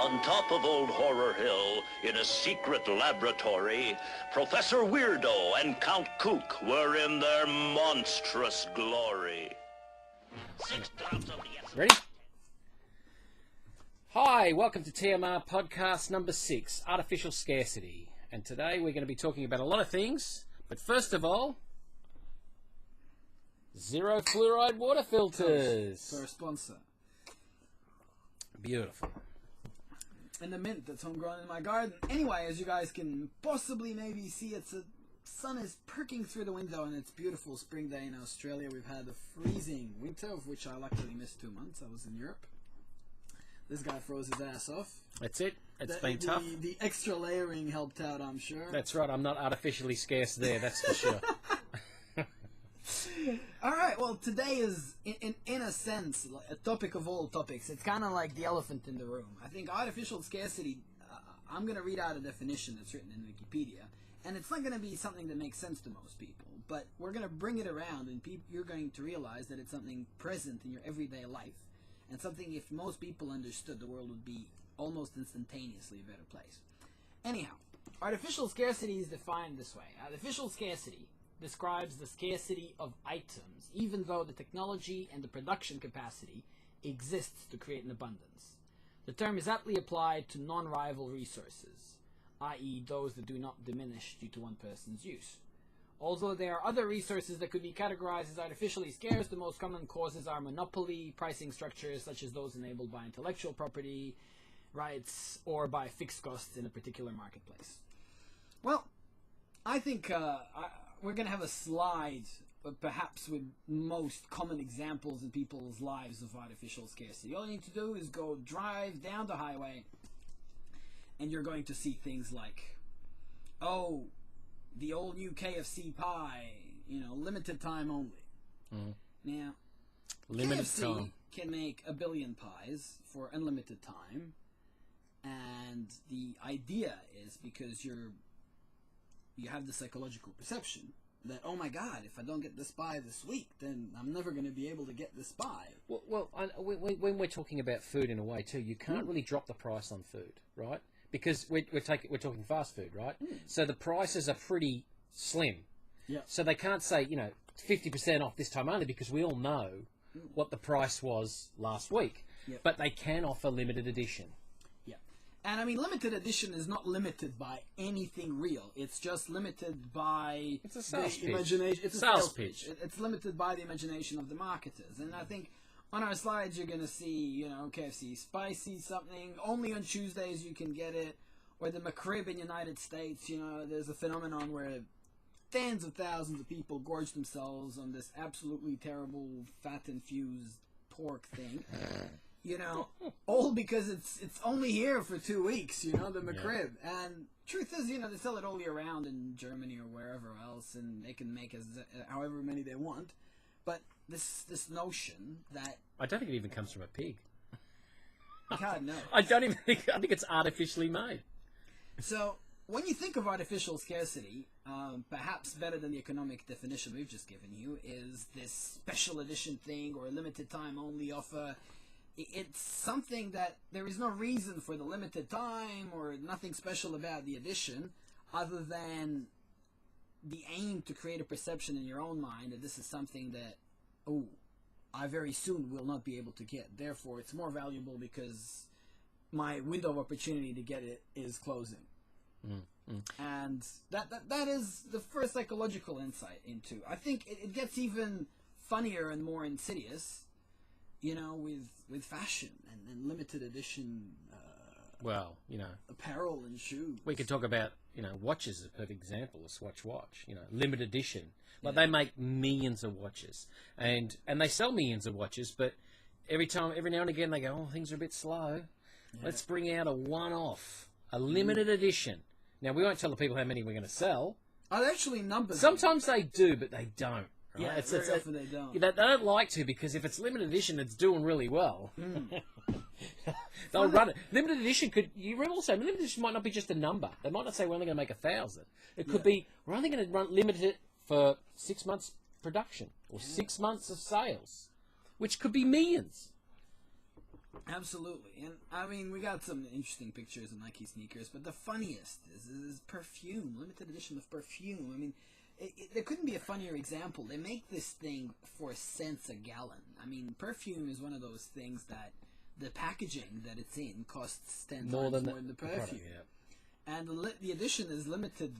On top of Old Horror Hill, in a secret laboratory, Professor Weirdo and Count Kook were in their monstrous glory. 6 drops of the... Ready? Hi, welcome to TMR podcast number 6, Artificial Scarcity. And today we're going to be talking about a lot of things, but first of all, zero fluoride water filters. For a sponsor. Beautiful. And the mint that's homegrown in my garden. Anyway, as you guys can possibly maybe see, the sun is perking through the window, and it's a beautiful spring day in Australia. We've had a freezing winter, of which I luckily missed 2 months. I was in Europe. This guy froze his ass off. That's it. It's been tough. The extra layering helped out, I'm sure. That's right. I'm not artificially scarce there, that's for sure. Alright, well, today is, in a sense, a topic of all topics. It's kind of like the elephant in the room. I think artificial scarcity, I'm going to read out a definition that's written in Wikipedia, and it's not going to be something that makes sense to most people, but we're going to bring it around, and you're going to realize that it's something present in your everyday life, and something if most people understood, the world would be almost instantaneously a better place. Anyhow, artificial scarcity is defined this way. Artificial scarcity describes the scarcity of items, even though the technology and the production capacity exists to create an abundance. The term is aptly applied to non-rival resources, i.e. those that do not diminish due to one person's use. Although there are other resources that could be categorized as artificially scarce, the most common causes are monopoly pricing structures, such as those enabled by intellectual property rights or by fixed costs in a particular marketplace. Well, I think we're going to have a slide, perhaps with most common examples in people's lives of artificial scarcity. All you need to do is go drive down the highway, and you're going to see things like, oh, the old new KFC pie, limited time only. Mm. Now, limited KFC time can make 1 billion pies for unlimited time, and the idea is because you have the psychological perception that, oh my God, if I don't get this pie this week, then I'm never going to be able to get this pie. Well, when we're talking about food in a way too, you can't really drop the price on food, right? Because we're talking fast food, right? So the prices are pretty slim. Yeah. So they can't say 50% off this time only, because we all know what the price was last week. Yep. But they can offer limited edition. And I mean, limited edition is not limited by anything real. It's just limited by it's a sales pitch. Imagination. It's a sales pitch. It's limited by the imagination of the marketers. And I think on our slides you're going to see, KFC spicy something. Only on Tuesdays you can get it. Or the McRib in United States. There's a phenomenon where tens of thousands of people gorge themselves on this absolutely terrible fat-infused pork thing. All because it's only here for 2 weeks, the McRib. Yeah. And truth is, they sell it all year round in Germany or wherever else, and they can make however many they want. But this notion that... I don't think it even comes from a pig. God, no. I think it's artificially made. So, when you think of artificial scarcity, perhaps better than the economic definition we've just given you, is this special edition thing or a limited time only offer. It's something that there is no reason for the limited time or nothing special about the edition other than the aim to create a perception in your own mind that this is something that, I very soon will not be able to get. Therefore, it's more valuable because my window of opportunity to get it is closing. And that is the first psychological insight into. I think it gets even funnier and more insidious, with fashion and limited edition apparel and shoes. We could talk about, watches is a perfect example, a Swatch watch, limited edition. Like they make millions of watches and they sell millions of watches, but every now and again they go, things are a bit slow. Yeah. Let's bring out a one-off, a limited edition. Now, we won't tell the people how many we're going to sell. Are they actually numbers? Sometimes they do, but they don't. Right? Yeah, very often they don't. They don't like to, because if it's limited edition, it's doing really well. They'll run it. Limited edition limited edition might not be just a number. They might not say we're only going to make 1,000. It could be, we're only going to limit it for 6 months production or 6 months of sales, which could be millions. Absolutely. And I mean, we got some interesting pictures of Nike sneakers, but the funniest is perfume, limited edition of perfume. I mean, there couldn't be a funnier example. They make this thing for cents a gallon. I mean, perfume is one of those things that the packaging that it's in costs 10 times more than the perfume. Product, yeah. And the edition is limited,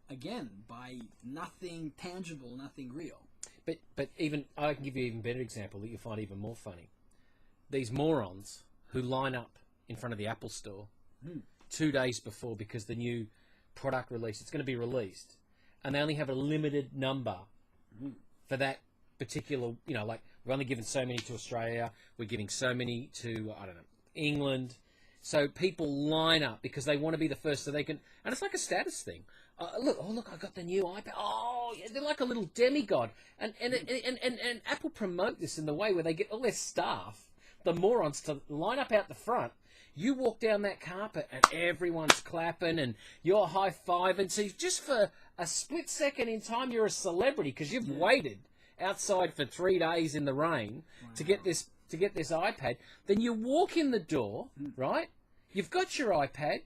again, by nothing tangible, nothing real. But even I can give you an even better example that you find even more funny. These morons who line up in front of the Apple store 2 days before because the new product release, it's going to be released, and they only have a limited number for that particular, you know, like we're only giving so many to Australia, we're giving so many to, I don't know, England. So people line up because they want to be the first so they can, and it's like a status thing. Look, I got the new iPad. Oh, yeah, they're like a little demigod. And Apple promote this in the way where they get all their staff, the morons, to line up out the front. You walk down that carpet and everyone's clapping and you're high-fiving. So just for a split second in time, you're a celebrity because you've waited outside for 3 days in the rain to get this iPad. Then you walk in the door, right? You've got your iPad.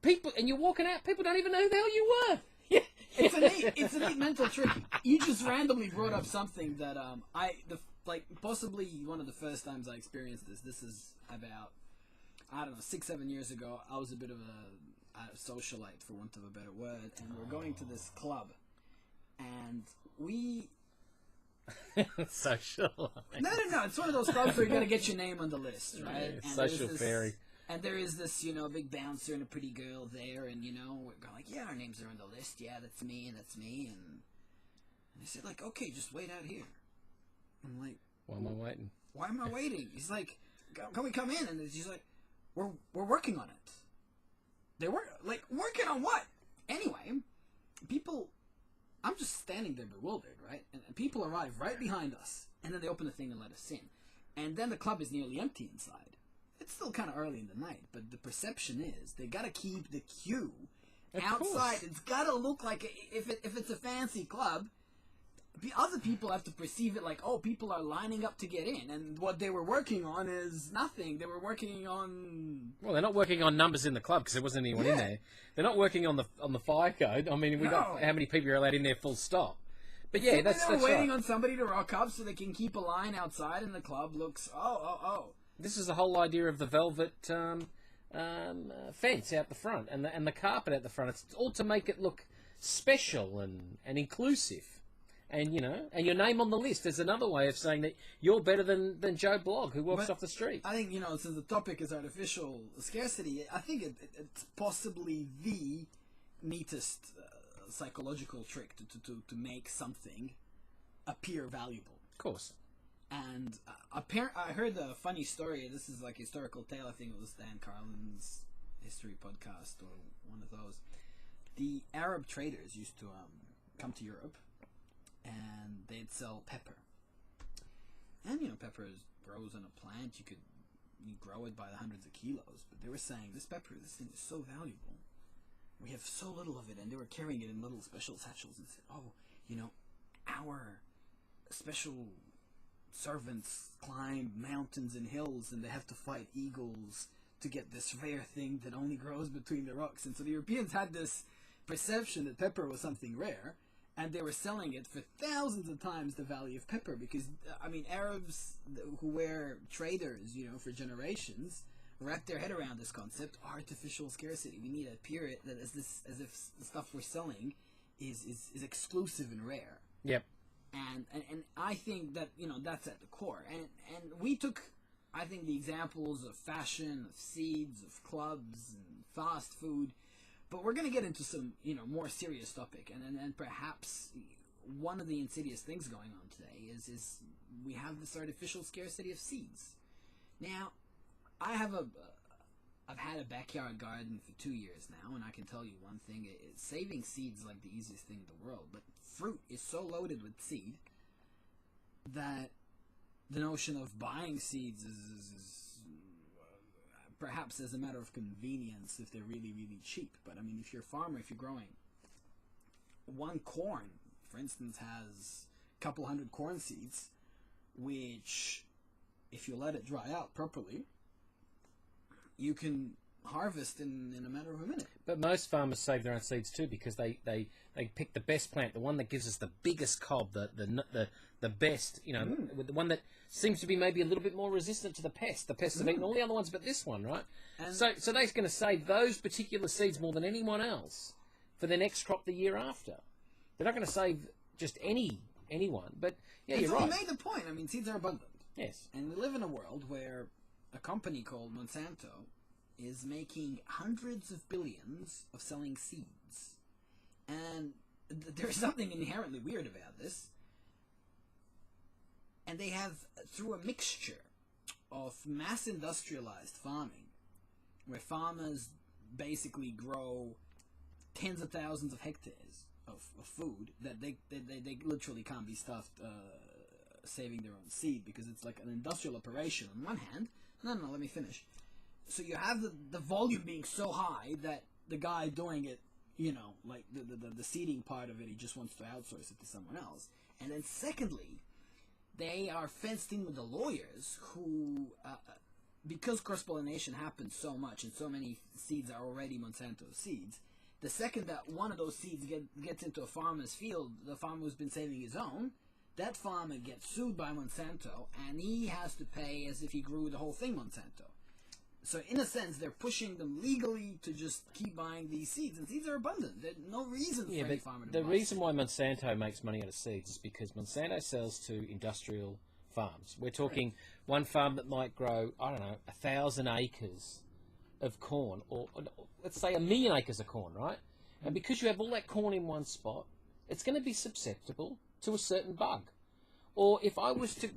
People, and you're walking out. People don't even know who the hell you were. It's a neat mental trick. You just randomly brought up something that possibly one of the first times I experienced this. This is about, I don't know, 6-7 years ago. I was a bit of a socialite, for want of a better word, and we're going to this club, and we. Social. No. It's one of those clubs where you got to get your name on the list, right? Yeah, social fairy. And there is this, big bouncer and a pretty girl there, and, we're going like, yeah, our names are on the list. Yeah, that's me, and that's me. And they said, like, okay, just wait out here. I'm like, why am I waiting? Why am I waiting? He's like, can we come in? And he's like, we're working on it. They were, like, working on what? Anyway, people, I'm just standing there bewildered, right? And people arrive right behind us, and then they open the thing and let us in. And then the club is nearly empty inside. It's still kind of early in the night, but the perception is they got to keep the queue outside. It's got to look like, if it's a fancy club, the other people have to perceive it like, oh, people are lining up to get in. And what they were working on is nothing. They were working on... Well, they're not working on numbers in the club because there wasn't anyone in there. They're not working on the fire code. I mean, we got how many people are allowed in there full stop. But yeah, that's right. They're waiting on somebody to rock up so they can keep a line outside, and the club looks, oh. This is the whole idea of the velvet fence out the front and the carpet out the front. It's all to make it look special and inclusive. And, and your name on the list is another way of saying that you're better than Joe Blogg, who walks off the street. I think, since the topic is artificial scarcity, I think it's possibly the neatest psychological trick to make something appear valuable. Of course. And I heard a funny story. This is like a historical tale. I think it was Dan Carlin's history podcast or one of those. The Arab traders used to come to Europe, and they'd sell pepper. And pepper grows on a plant. You grow it by the hundreds of kilos. But they were saying, this thing is so valuable. We have so little of it, and they were carrying it in little special satchels and said, our special servants climb mountains and hills, and they have to fight eagles to get this rare thing that only grows between the rocks. And so the Europeans had this perception that pepper was something rare, and they were selling it for thousands of times the value of pepper because, Arabs who were traders, for generations, wrapped their head around this concept, artificial scarcity. We need to appear it that as if the stuff we're selling is exclusive and rare. Yep. And I think that, that's at the core. And we took, I think, the examples of fashion, of seeds, of clubs, and fast food. But we're going to get into some, more serious topic. And perhaps one of the insidious things going on today is we have this artificial scarcity of seeds. Now, I've had a backyard garden for 2 years now, and I can tell you one thing. Saving seeds is like the easiest thing in the world. But fruit is so loaded with seed that the notion of buying seeds is perhaps as a matter of convenience if they're really, really cheap. But, if you're a farmer, if you're growing one corn, for instance, has a couple hundred corn seeds, which, if you let it dry out properly, you can harvest in a matter of a minute. But most farmers save their own seeds too, because they pick the best plant, the one that gives us the biggest cob, the best, you know, the one that seems to be maybe a little bit more resistant to the pests. The pests have eaten all the other ones but this one, right? And so they're going to save those particular seeds more than anyone else for their next crop the year after. They're not going to save just anyone. But yeah, you're right. You made the point. I mean, seeds are abundant. Yes. And we live in a world where a company called Monsanto is making hundreds of billions of selling seeds. And there's something inherently weird about this. And they have, through a mixture of mass industrialized farming, where farmers basically grow tens of thousands of hectares of food that they literally can't be stuffed saving their own seed, because it's like an industrial operation on one hand. No, let me finish. So you have the volume being so high that the guy doing it, you know, like the seeding part of it, he just wants to outsource it to someone else. And then secondly, they are fenced in with the lawyers who, because cross-pollination happens so much and so many seeds are already Monsanto seeds, the second that one of those seeds gets into a farmer's field, the farmer who's been saving his own, that farmer gets sued by Monsanto, and he has to pay as if he grew the whole thing Monsanto. So in a sense, they're pushing them legally to just keep buying these seeds, and seeds are abundant. There's no reason for any farmer to buy. The reason why Monsanto makes money out of seeds is because Monsanto sells to industrial farms. We're talking one farm that might grow, I don't know, 1,000 acres of corn, or let's say 1,000,000 acres of corn, right? And because you have all that corn in one spot, it's going to be susceptible to a certain bug. Or if I was to,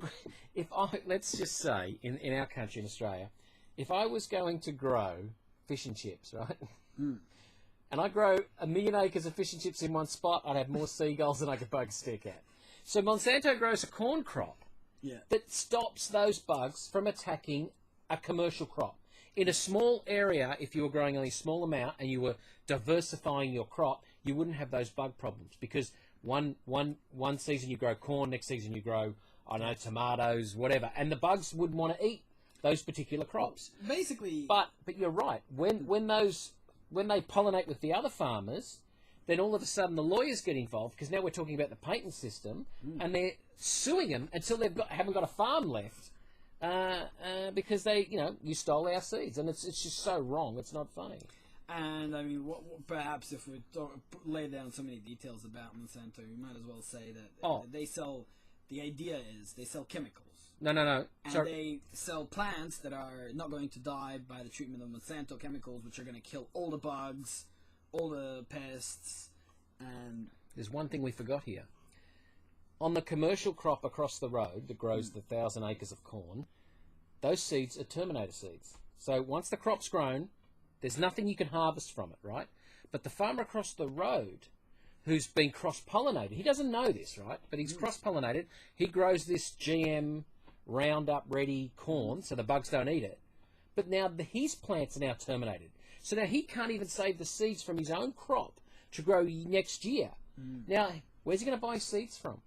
let's just say, in our country, in Australia, if I was going to grow fish and chips, right? And I grow 1,000,000 acres of fish and chips in one spot, I'd have more seagulls than I could poke a stick at. So Monsanto grows a corn crop that stops those bugs from attacking a commercial crop. In a small area, if you were growing only a small amount and you were diversifying your crop, you wouldn't have those bug problems, because one season you grow corn, next season you grow, I don't know, tomatoes, whatever, and the bugs wouldn't want to eat those particular crops. Basically, but you're right. When they pollinate with the other farmers, then all of a sudden the lawyers get involved, because now we're talking about the patent system, and they're suing them until haven't got a farm left, because you stole our seeds, and it's just so wrong. It's not funny. And I mean, perhaps if we don't lay down so many details about Monsanto, you might as well say that they sell. The idea is they sell chemicals. No. And they sell plants that are not going to die by the treatment of Monsanto chemicals, which are going to kill all the bugs, all the pests, and... There's one thing we forgot here. On the commercial crop across the road that grows the 1,000 acres of corn, those seeds are terminator seeds. So once the crop's grown, there's nothing you can harvest from it, right? But the farmer across the road, who's been cross-pollinated, he doesn't know this, right? But he's cross-pollinated. He grows this GM Roundup-ready corn so the bugs don't eat it. But now his plants are now terminated. So now he can't even save the seeds from his own crop to grow next year. Now, where's he going to buy seeds from?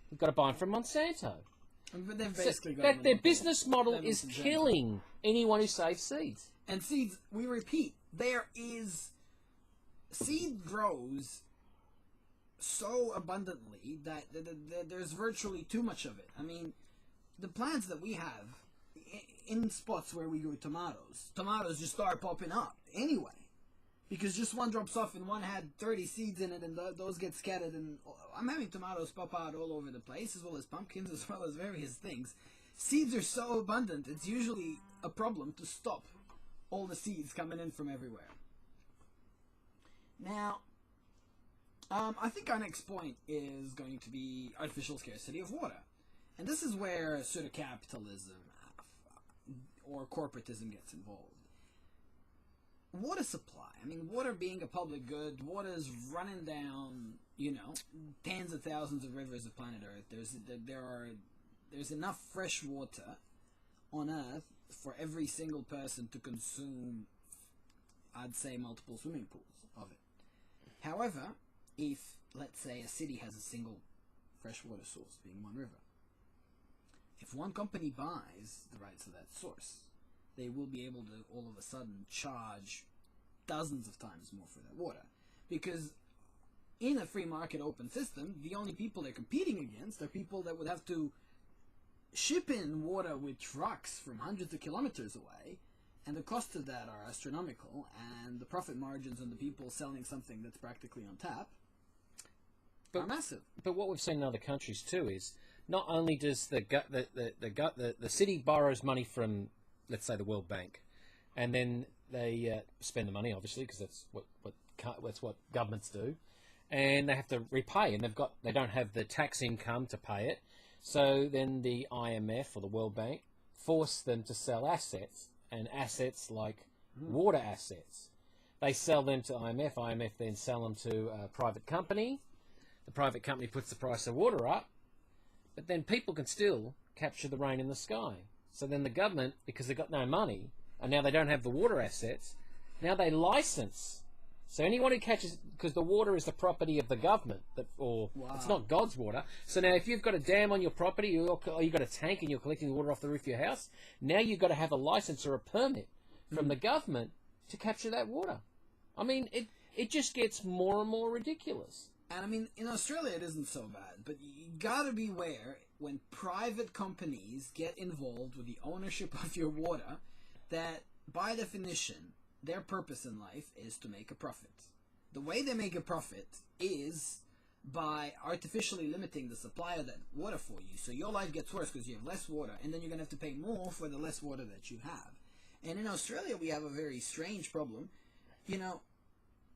He's got to buy them from Monsanto. But they've basically their business model is killing anyone who saves seeds. And seeds, we repeat, seed grows so abundantly that there's virtually too much of it. I mean, the plants that we have in spots where we grow tomatoes just start popping up anyway, because just one drops off and one had 30 seeds in it, and those get scattered, and I'm having tomatoes pop out all over the place, as well as pumpkins, as well as various things. Seeds are so abundant, it's usually a problem to stop all the seeds coming in from everywhere. Now, I think our next point is going to be artificial scarcity of water. And this is where sort of capitalism or corporatism gets involved. Water supply. I mean, water being a public good, water is running down, tens of thousands of rivers of planet Earth. There's enough fresh water on Earth for every single person to consume, I'd say, multiple swimming pools of it. However, if, let's say, a city has a single freshwater source, being one river, if one company buys the rights to that source, they will be able to all of a sudden charge dozens of times more for their water. Because in a free market open system, the only people they're competing against are people that would have to ship in water with trucks from hundreds of kilometers away, and the costs of that are astronomical, and the profit margins on the people selling something that's practically on tap are massive. But what we've seen in other countries too is not only does the city borrows money from, let's say, the World Bank, and then they spend the money, obviously, because that's what governments do, and they have to repay, and they don't have the tax income to pay it. So then the IMF or the World Bank force them to sell assets, and assets like water assets. They sell them to IMF. IMF then sell them to a private company. The private company puts the price of water up, but then people can still capture the rain in the sky. So then the government, because they've got no money, and now they don't have the water assets, now they license. So anyone who catches, because the water is the property of the government, it's not God's water. So now if you've got a dam on your property, or you've got a tank and you're collecting the water off the roof of your house, now you've got to have a license or a permit from the government to capture that water. I mean, it just gets more and more ridiculous. And I mean, in Australia it isn't so bad, but you gotta beware when private companies get involved with the ownership of your water, that by definition, their purpose in life is to make a profit. The way they make a profit is by artificially limiting the supply of that water for you. So your life gets worse because you have less water, and then you're going to have to pay more for the less water that you have. And in Australia, we have a very strange problem. You know,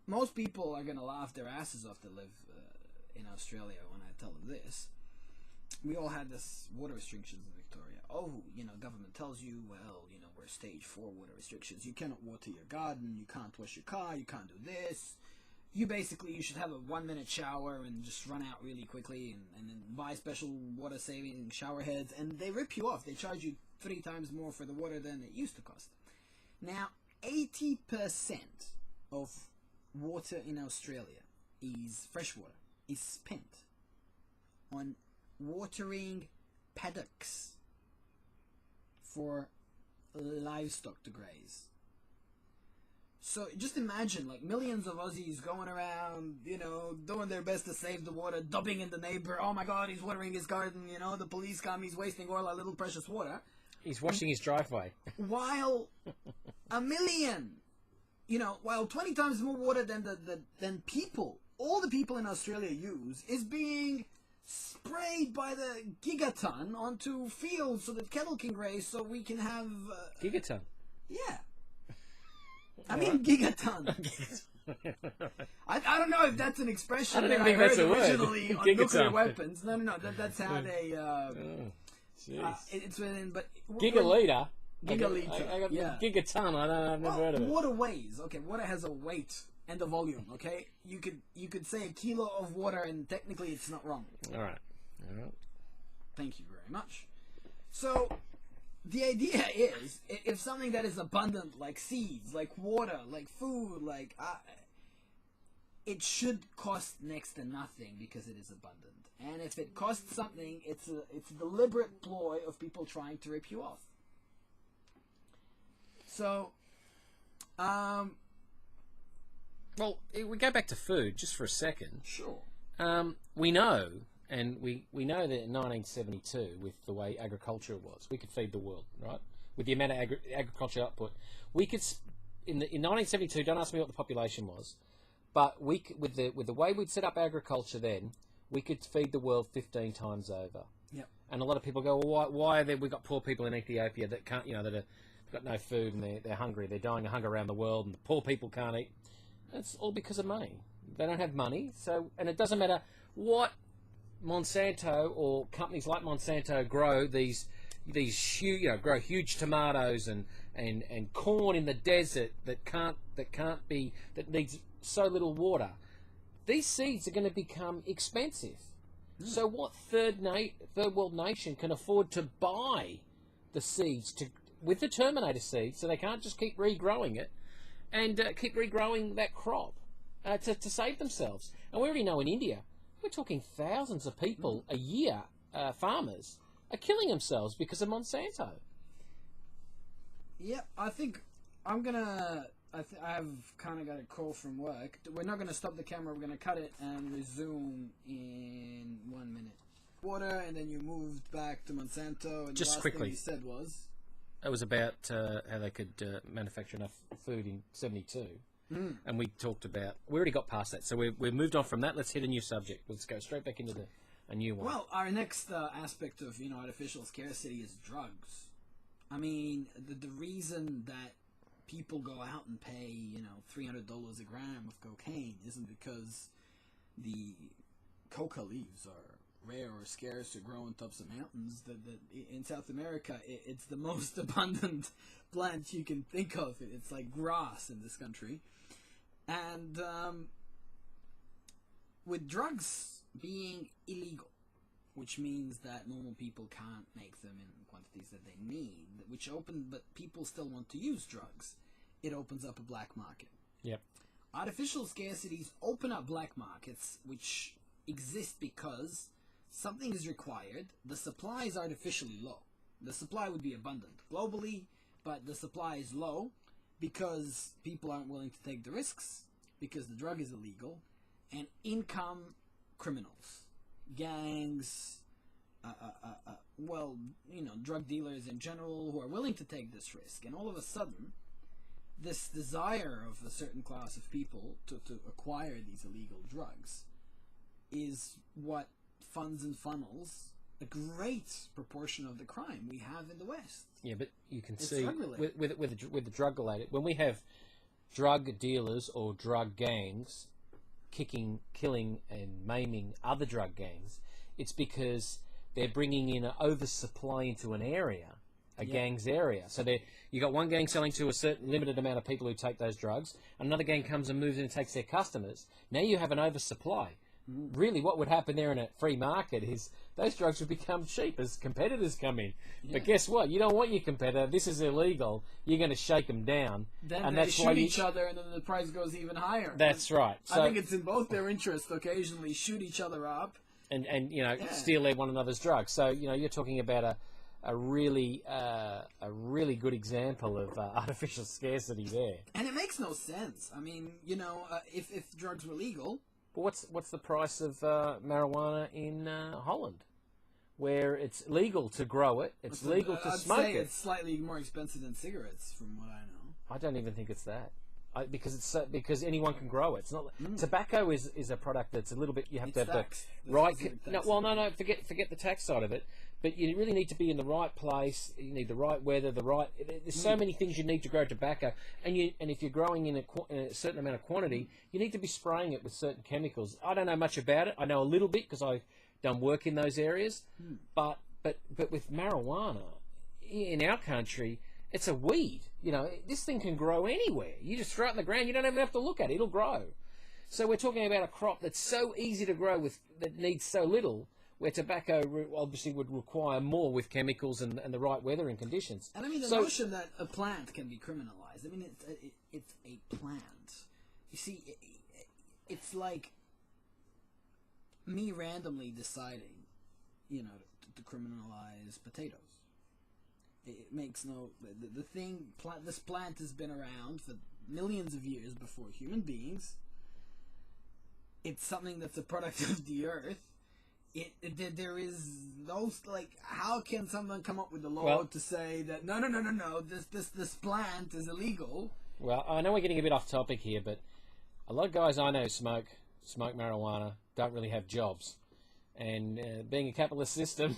most people are going to laugh their asses off to live in Australia when I tell them this. We all had this water restrictions in Victoria. Oh, government tells you, well, we're stage 4 water restrictions. You cannot water your garden, you can't wash your car, you can't do this. You should have a 1-minute shower and just run out really quickly and then buy special water-saving shower heads, and they rip you off. They charge you 3 times more for the water than it used to cost. Now, 80% of water in Australia is fresh water, is spent on watering paddocks for livestock to graze. So just imagine, like, millions of Aussies going around, doing their best to save the water, dumping in the neighbor. Oh my God, he's watering his garden. The police come, he's wasting all our little precious water. He's washing his driveway. While while 20 times more water than all the people in Australia use is being sprayed by the gigaton onto fields so that cattle can graze, so we can have... Gigaton? Yeah. I mean gigaton. I don't know if that's an expression I that I heard originally on nuclear weapons. No, that's how they... it's within... But Gigaliter? Gigaliter, yeah. Gigaton, I've never heard of it. Water weighs. Okay, water has a weight and a volume, okay? You could say a kilo of water, and technically it's not wrong. All right. Thank you very much. So, the idea is, if something that is abundant, like seeds, like water, like food, like... it should cost next to nothing because it is abundant. And if it costs something, it's a deliberate ploy of people trying to rip you off. So, well, we go back to food just for a second. Sure. We know, and we know that in 1972, with the way agriculture was, we could feed the world, right? With the amount of agriculture output, we could in 1972. Don't ask me what the population was, but with the way we'd set up agriculture then, we could feed the world 15 times over. Yep. And a lot of people go, well, why are there? We've got poor people in Ethiopia that can't, that are got no food and they're hungry. They're dying of hunger around the world, and the poor people can't eat. It's all because of money. They don't have money, and it doesn't matter what Monsanto or companies like Monsanto grow these huge, grow huge tomatoes and corn in the desert that needs so little water. These seeds are going to become expensive. So what third world nation can afford to buy the seeds with the Terminator seeds, so they can't just keep regrowing it and keep regrowing that crop to save themselves? And we already know in India, we're talking thousands of people a year, farmers, are killing themselves because of Monsanto. Yeah, I think I'm gonna. I've kind of got a call from work. We're not gonna stop the camera. We're gonna cut it and resume in 1 minute. Water, and then you moved back to Monsanto. And Just the last quickly. thing you said was It was about how they could manufacture enough food in 72. And we talked about... We already got past that, so we've moved on from that. Let's hit a new subject. Let's go straight back into a new one. Well, our next aspect of artificial scarcity is drugs. I mean, the reason that people go out and pay $300 a gram of cocaine isn't because the coca leaves are rare or scarce or grow on tops of mountains. In South America, it's the most abundant plant you can think of. It's like grass in this country. And with drugs being illegal, which means that normal people can't make them in quantities that they need, but people still want to use drugs, it opens up a black market. Yep. Artificial scarcities open up black markets, which exist because something is required, the supply is artificially low. The supply would be abundant globally, but the supply is low because people aren't willing to take the risks, because the drug is illegal, and income criminals, gangs, drug dealers in general who are willing to take this risk. And all of a sudden, this desire of a certain class of people to acquire these illegal drugs is what funds and funnels a great proportion of the crime we have in the West. Yeah, but you can It's see drug-related. with the drug related, when we have drug dealers or drug gangs killing and maiming other drug gangs, it's because they're bringing in an oversupply into an area, gang's area. So you got one gang selling to a certain limited amount of people who take those drugs. Another gang comes and moves in and takes their customers. Now you have an oversupply. Really, what would happen there in a free market is those drugs would become cheap as competitors come in. Yeah. But guess what? You don't want your competitor. This is illegal. You're going to shake them down. Then and they that's shoot why each other, and then the price goes even higher. That's right. So, I think it's in both their interests to occasionally shoot each other up. And steal one another's drugs. So, you're talking about a really good example of artificial scarcity there. And it makes no sense. I mean, if drugs were legal... But what's the price of marijuana in Holland, where it's legal to grow it, it's legal to smoke I'd say it? it's slightly more expensive than cigarettes, from what I know. I don't even think it's that, because anyone can grow it. It's not tobacco is a product that's a little bit you have to have taxed. the right. No, forget the tax side of it. But you really need to be in the right place. You need the right weather, there's so many things you need to grow tobacco, and if you're growing in a certain amount of quantity, you need to be spraying it with certain chemicals. I don't know much about it. I know a little bit because I've done work in those areas. But with marijuana in our country, it's a weed. This thing can grow anywhere. You just throw it in the ground. You don't even have to look at it. It'll grow. So we're talking about a crop that's so easy to grow that needs so little, where tobacco obviously would require more with chemicals and the right weather and conditions. And I mean, the notion that a plant can be criminalized, I mean, it's a plant. You see, it's like me randomly deciding, to criminalize potatoes. It makes no... This plant has been around for millions of years before human beings. It's something that's a product of the earth. There is no, how can someone come up with a law to say that no, this plant is illegal? Well, I know we're getting a bit off topic here, but a lot of guys I know smoke marijuana, don't really have jobs, and being a capitalist system,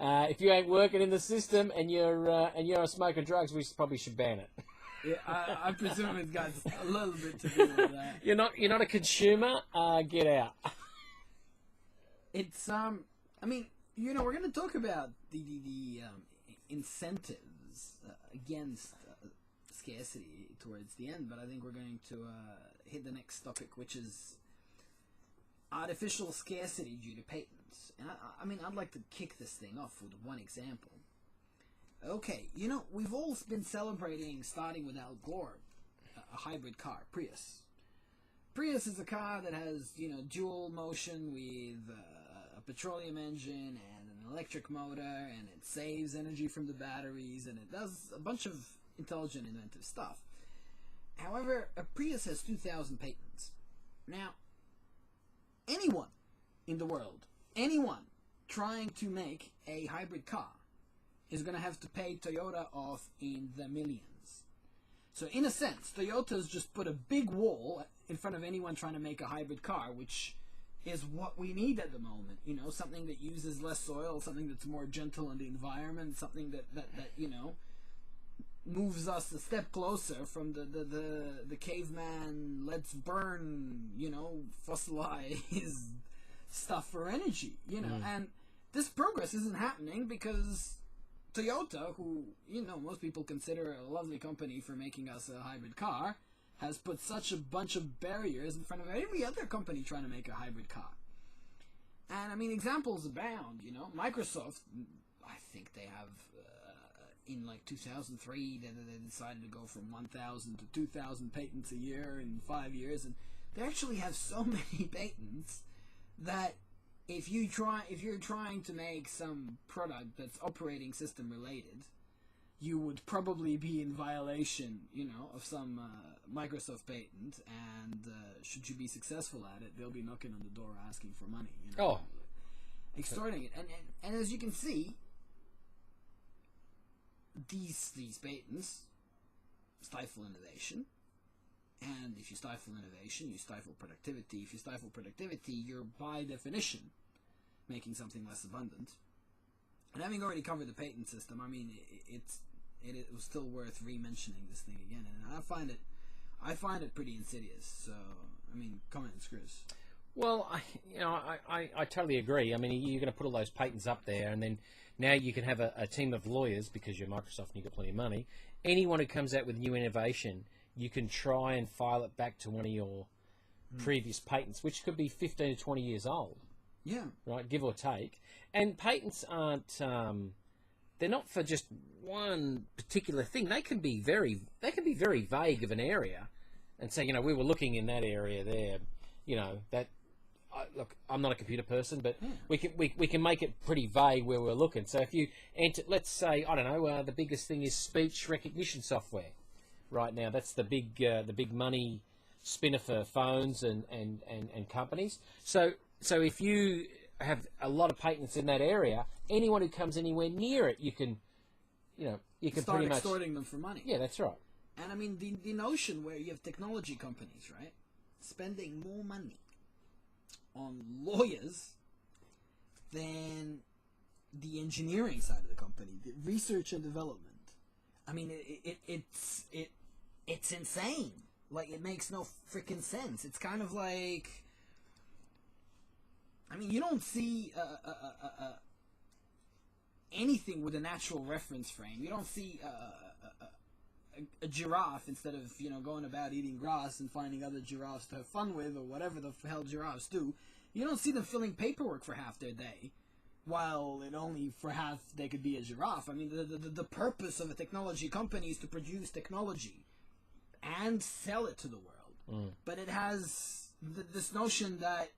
if you ain't working in the system and you're smoking drugs, we probably should ban it. Yeah, I presume it's got a little bit to do with that. You're not a consumer. Get out. It's I mean, we're going to talk about the incentives against scarcity towards the end, but I think we're going to hit the next topic, which is artificial scarcity due to patents. And I mean, I'd like to kick this thing off with one example. Okay, we've all been celebrating, starting with Al Gore, a hybrid car, Prius. Prius is a car that has, dual motion with a petroleum engine and an electric motor, and it saves energy from the batteries, and it does a bunch of intelligent, inventive stuff. However, a Prius has 2,000 patents. Now, anyone in the world, anyone trying to make a hybrid car is going to have to pay Toyota off in the millions. So in a sense, Toyota's just put a big wall in front of anyone trying to make a hybrid car, which is what we need at the moment. You know, something that uses less soil, something that's more gentle on the environment, something that you know, moves us a step closer from the caveman, let's burn, you know, fossilized stuff for energy, you know. And this progress isn't happening because Toyota, who, you know, most people consider a lovely company for making us a hybrid car, has put such a bunch of barriers in front of every other company trying to make a hybrid car. And I mean, examples abound, you know. Microsoft, I think they have in like 2003 they decided to go from 1,000 to 2,000 patents a year in 5 years, and they actually have so many patents that if you're trying to make some product that's operating system related, you would probably be in violation, you know, of some Microsoft patent, and should you be successful at it, they'll be knocking on the door asking for money, you know, extorting it. And as you can see, these patents stifle innovation, and if you stifle innovation, you stifle productivity. If you stifle productivity, you're by definition making something less abundant. And having already covered the patent system, I mean, it was still worth re-mentioning this thing again, and I find it pretty insidious. So, I mean, comments, Chris. Well, I totally agree. I mean, you're going to put all those patents up there, and then now you can have a team of lawyers, because you're Microsoft and you've got plenty of money. Anyone who comes out with new innovation, you can try and file it back to one of your previous patents, which could be 15 to 20 years old. Yeah. Right, give or take. And patents aren't, they're not for just one particular thing. They can be very vague of an area and say, you know, we were looking in that area there, you know, that, look, I'm not a computer person, but we can make it pretty vague where we're looking. So if you enter, let's say, I don't know, the biggest thing is speech recognition software right now. That's the big money spinner for phones and companies. So if you have a lot of patents in that area, anyone who comes anywhere near it, you can start pretty much extorting them for money. Yeah, that's right. And I mean, the notion where you have technology companies, right, spending more money on lawyers than the engineering side of the company, the research and development. I mean, it's insane. Like, it makes no freaking sense. It's kind of like, I mean, you don't see anything with a natural reference frame. You don't see a giraffe, instead of, you know, going about eating grass and finding other giraffes to have fun with, or whatever the hell giraffes do. You don't see them filling paperwork for half their day, while it only for half they could be a giraffe. I mean, the purpose of a technology company is to produce technology and sell it to the world. But it has this notion that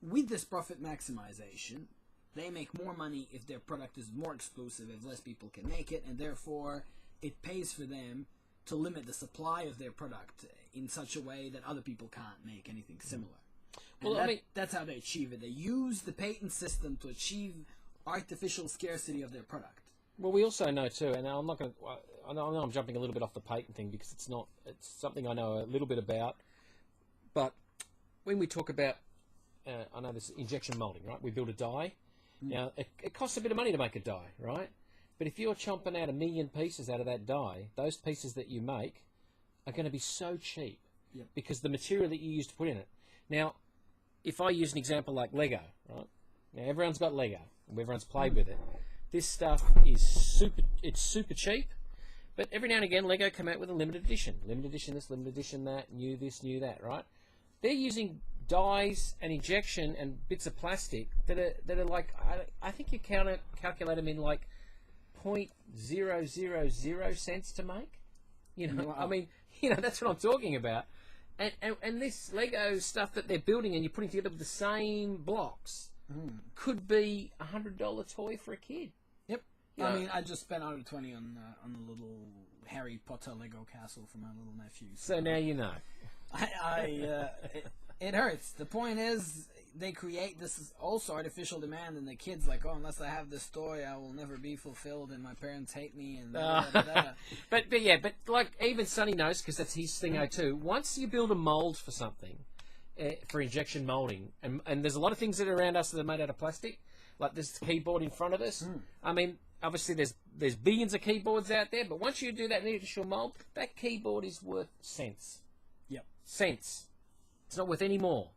with this profit maximization, they make more money if their product is more exclusive, if less people can make it, and therefore it pays for them to limit the supply of their product in such a way that other people can't make anything similar. And well, that's how they achieve it. They use the patent system to achieve artificial scarcity of their product. Well, we also know too, and I'm not going to. I know I'm jumping a little bit off the patent thing because it's not. It's something I know a little bit about. But when we talk about, I know this injection molding, right? We build a die. Now it costs a bit of money to make a die, right? But if you're chomping out 1 million pieces out of that die, those pieces that you make are going to be so cheap because the material that you use to put in it. Now, if I use an example like Lego, right? Now everyone's got Lego, and everyone's played with it. This stuff is super cheap, but every now and again Lego come out with a limited edition this, limited edition that, new this, new that, right? They're using dyes and injection and bits of plastic that are like, I think you calculate them in like 0.000 cents to make. You know, wow. I mean, you know, that's what I'm talking about. And this Lego stuff that they're building and you're putting together with the same blocks could be $100 toy for a kid. Yep. I mean, I just spent 120 on the little Harry Potter Lego castle for my little nephew. So now you know. It hurts. The point is, they create this also artificial demand, and the kids like, oh, unless I have this toy, I will never be fulfilled, and my parents hate me, and but like even Sonny knows, because that's his thing too. Once you build a mold for something, for injection molding, and there's a lot of things that are around us that are made out of plastic, like this keyboard in front of us. I mean, obviously there's billions of keyboards out there, but once you do that initial mold, that keyboard is worth cents. Yep. Cents. It's not worth any more.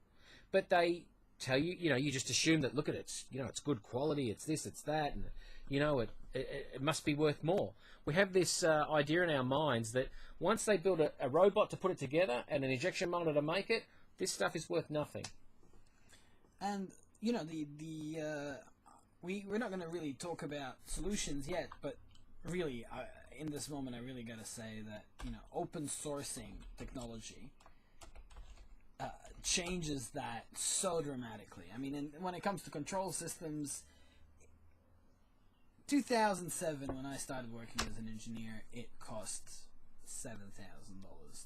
But they tell you, you just assume that, look at it, it's good quality, it's this, it's that, and, it must be worth more. We have this idea in our minds that once they build a robot to put it together and an injection molder to make it, this stuff is worth nothing. And, we're not going to really talk about solutions yet, but really, in this moment, I really got to say that, open sourcing technology changes that so dramatically. I mean, when it comes to control systems, 2007, when I started working as an engineer, it cost $7,000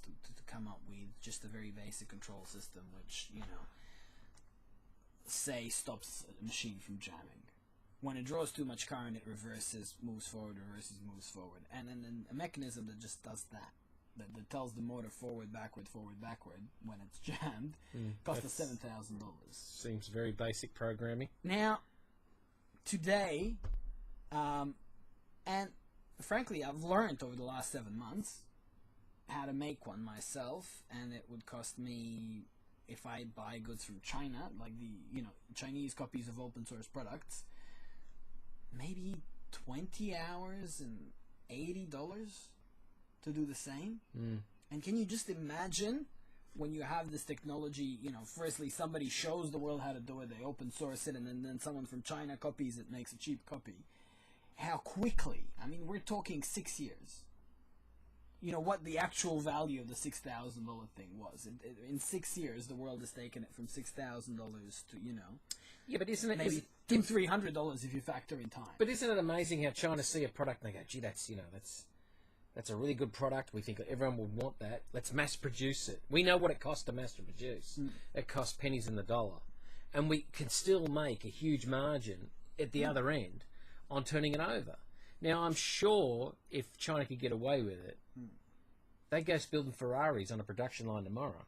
to come up with just a very basic control system, which, say stops a machine from jamming. When it draws too much current, it reverses, moves forward, reverses, moves forward. And then a mechanism that just does that tells the motor forward, backward, when it's jammed, cost us $7,000. Seems very basic programming. Now, today, and frankly, I've learned over the last 7 months how to make one myself, and it would cost me, if I buy goods from China, like the Chinese copies of open source products, maybe 20 hours and $80 to do the same. And can you just imagine when you have this technology, firstly somebody shows the world how to do it, they open source it, and then someone from China copies it, makes a cheap copy. How quickly? I mean, we're talking 6 years. What the actual value of the $6,000 thing was. In 6 years, the world has taken it from $6,000 to, Yeah, but isn't it maybe $200-300 if you factor in time. But isn't it amazing how China see a product and they go, gee, that's a really good product. We think that everyone would want that. Let's mass produce it. We know what it costs to mass produce. It costs pennies in the dollar. And we can still make a huge margin at the other end on turning it over. Now, I'm sure if China could get away with it, they'd go building Ferraris on a production line tomorrow.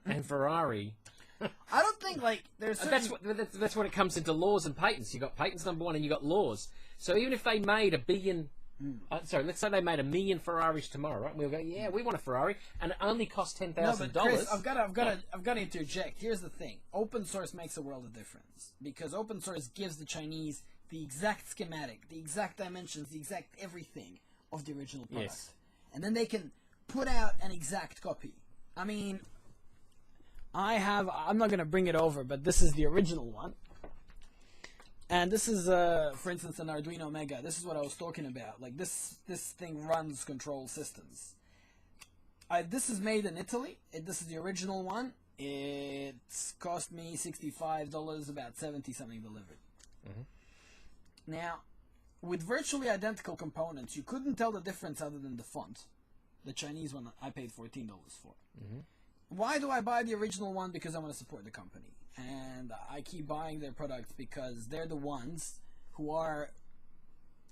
And Ferrari... I don't think, there's certain... That's when it comes into laws and patents. You've got patents, number one, and you've got laws. So even if they made a billion... let's say they made 1 million Ferraris tomorrow, right? And we'll go, yeah, we want a Ferrari, and it only costs $10,000. No, but Chris, I've got to interject. Here's the thing: open source makes a world of difference, because open source gives the Chinese the exact schematic, the exact dimensions, the exact everything of the original product, and then they can put out an exact copy. I mean, I'm not going to bring it over, but this is the original one. And this is, for instance, an Arduino Mega. This is what I was talking about. Like, this thing runs control systems. This is made in Italy. This is the original one. It's cost me $65, about 70-something delivered. Now, with virtually identical components, you couldn't tell the difference other than the font. The Chinese one I paid $14 for. Why do I buy the original one? Because I want to support the company. And I keep buying their products because they're the ones who are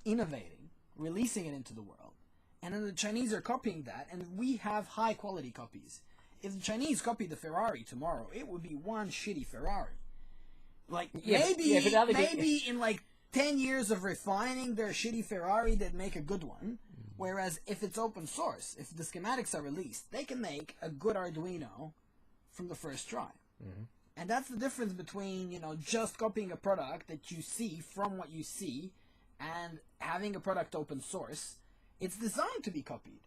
innovating, releasing it into the world. And then the Chinese are copying that, and we have high quality copies. If the Chinese copied the Ferrari tomorrow, it would be one shitty Ferrari. Like, maybe in 10 years of refining their shitty Ferrari, they'd make a good one. Whereas if it's open source, if the schematics are released, they can make a good Arduino from the first try. And that's the difference between, just copying a product that you see from what you see and having a product open source. It's designed to be copied.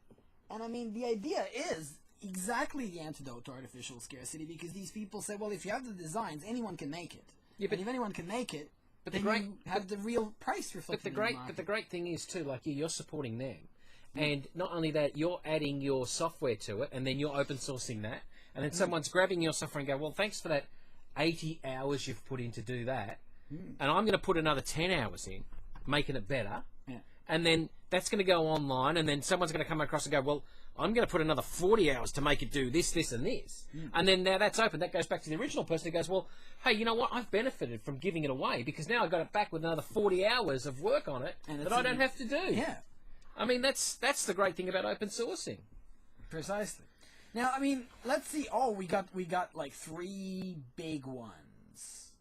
And I mean, the idea is exactly the antidote to artificial scarcity, because these people say, well, if you have the designs, anyone can make it. Yeah, but if anyone can make it, then you have the real price reflected in the market. But the great thing is, too, like, you're supporting them. And not only that, you're adding your software to it, and then you're open sourcing that. And then someone's grabbing your software and go, well, thanks for that 80 hours you've put in to do that. And I'm going to put another 10 hours in, making it better. Yeah. and then that's going to go online, and then someone's going to come across and go, well, I'm going to put another 40 hours to make it do this, this, and this. And then now that's open. That goes back to the original person who goes, well, hey, you know what? I've benefited from giving it away because now I've got it back with another 40 hours of work on it that I don't have to do. Yeah. I mean, that's the great thing about open sourcing. Precisely. Now, I mean, let's see. Oh, we got like 3 big ones: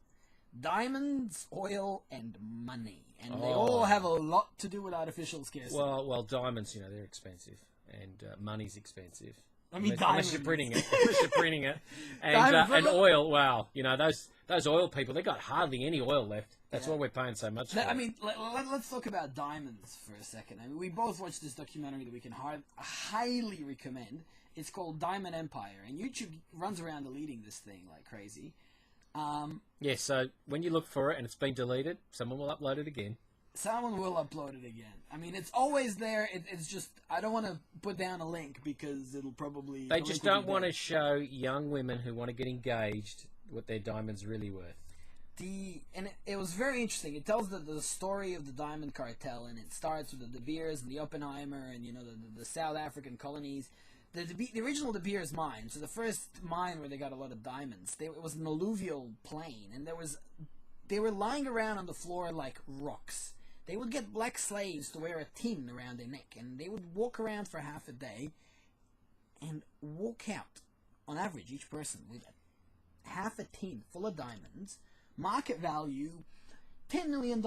diamonds, oil, and money, and they all have a lot to do with artificial scarcity. Well, diamonds, you know, they're expensive, and money's expensive. I mean, unless you're printing it, and oil. Wow, you know those oil people, they got hardly any oil left. That's why we're paying so much for I it. mean, let's talk about diamonds for a second. I mean, we both watched this documentary that we can highly recommend. It's called Diamond Empire, and YouTube runs around deleting this thing like crazy. Yeah, so when you look for it and it's been deleted, someone will upload it again. Someone will upload it again. I mean, it's always there. It's just, I don't want to put down a link because it'll probably... They just don't want to show young women who want to get engaged what their diamond's really worth. And it was very interesting. It tells the story of the diamond cartel, and it starts with the De Beers and the Oppenheimer and, you know, the South African colonies. The original De Beers mine, so the first mine where they got a lot of diamonds, it was an alluvial plain, and they were lying around on the floor like rocks. They would get black slaves to wear a tin around their neck, and they would walk around for half a day and walk out, on average, each person with half a tin full of diamonds, market value $10 million.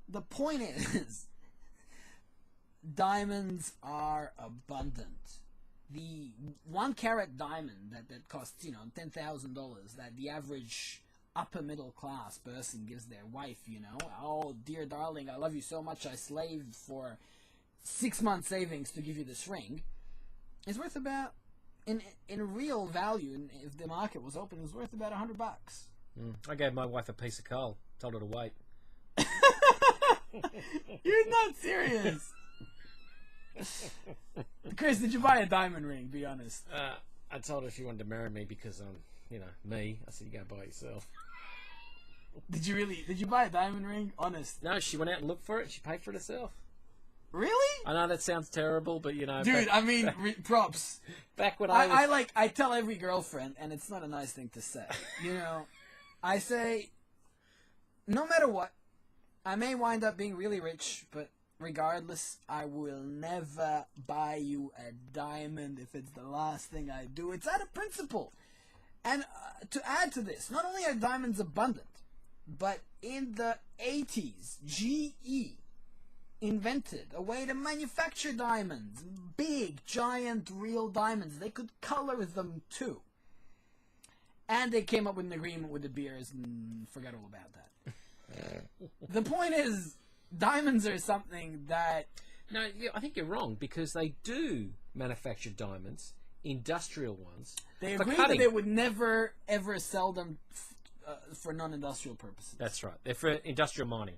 The point is, diamonds are abundant. The 1 carat diamond that costs, you know, $10,000, that the average upper middle class person gives their wife, you know, oh dear darling, I love you so much, I slaved for 6 months savings to give you this ring, is worth about, in real value, and if the market was open, it was worth about $100. I gave my wife a piece of coal, told her to wait. You're not serious. Chris, did you buy a diamond ring? Be honest. I told her she wanted to marry me because I'm, you know, me. I said, you go buy it yourself. Did you really? Did you buy a diamond ring? Honest. No, she went out and looked for it. She paid for it herself. Really? I know that sounds terrible, but you know. Dude, I mean, props. Back when I tell every girlfriend, and it's not a nice thing to say. You know, I say, no matter what, I may wind up being really rich, but regardless, I will never buy you a diamond if it's the last thing I do. It's out of principle. And to add to this, not only are diamonds abundant, but in the 80s, GE invented a way to manufacture diamonds. Big, giant, real diamonds. They could color them too. And they came up with an agreement with De Beers and forgot all about that. The point is, diamonds are something that... No, yeah, I think you're wrong, because they do manufacture diamonds, industrial ones. They agreed that they would never, ever sell them for non-industrial purposes. That's right. They're for industrial mining.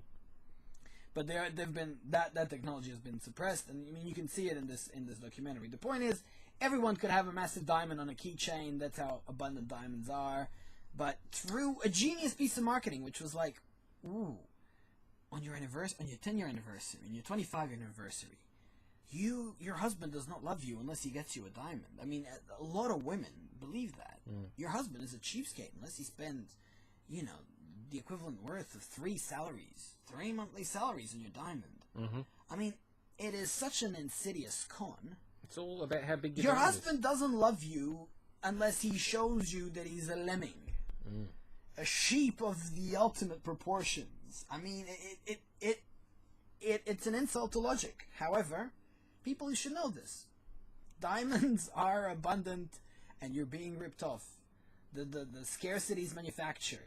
But they've been that technology has been suppressed, and I mean you can see it in this documentary. The point is, everyone could have a massive diamond on a keychain. That's how abundant diamonds are. But through a genius piece of marketing, which was like, ooh, on your 10-year anniversary, and your 25-year anniversary, your husband does not love you unless he gets you a diamond. I mean, a lot of women believe that. Your husband is a cheapskate unless he spends, you know, the equivalent worth of 3 monthly salaries on your diamond. I mean, it is such an insidious con. It's all about how big your husband doesn't love you unless he shows you that he's a lemming, a sheep of the ultimate proportions. I mean, it's an insult to logic. However, people should know this. Diamonds are abundant, and you're being ripped off. The scarcity is manufactured.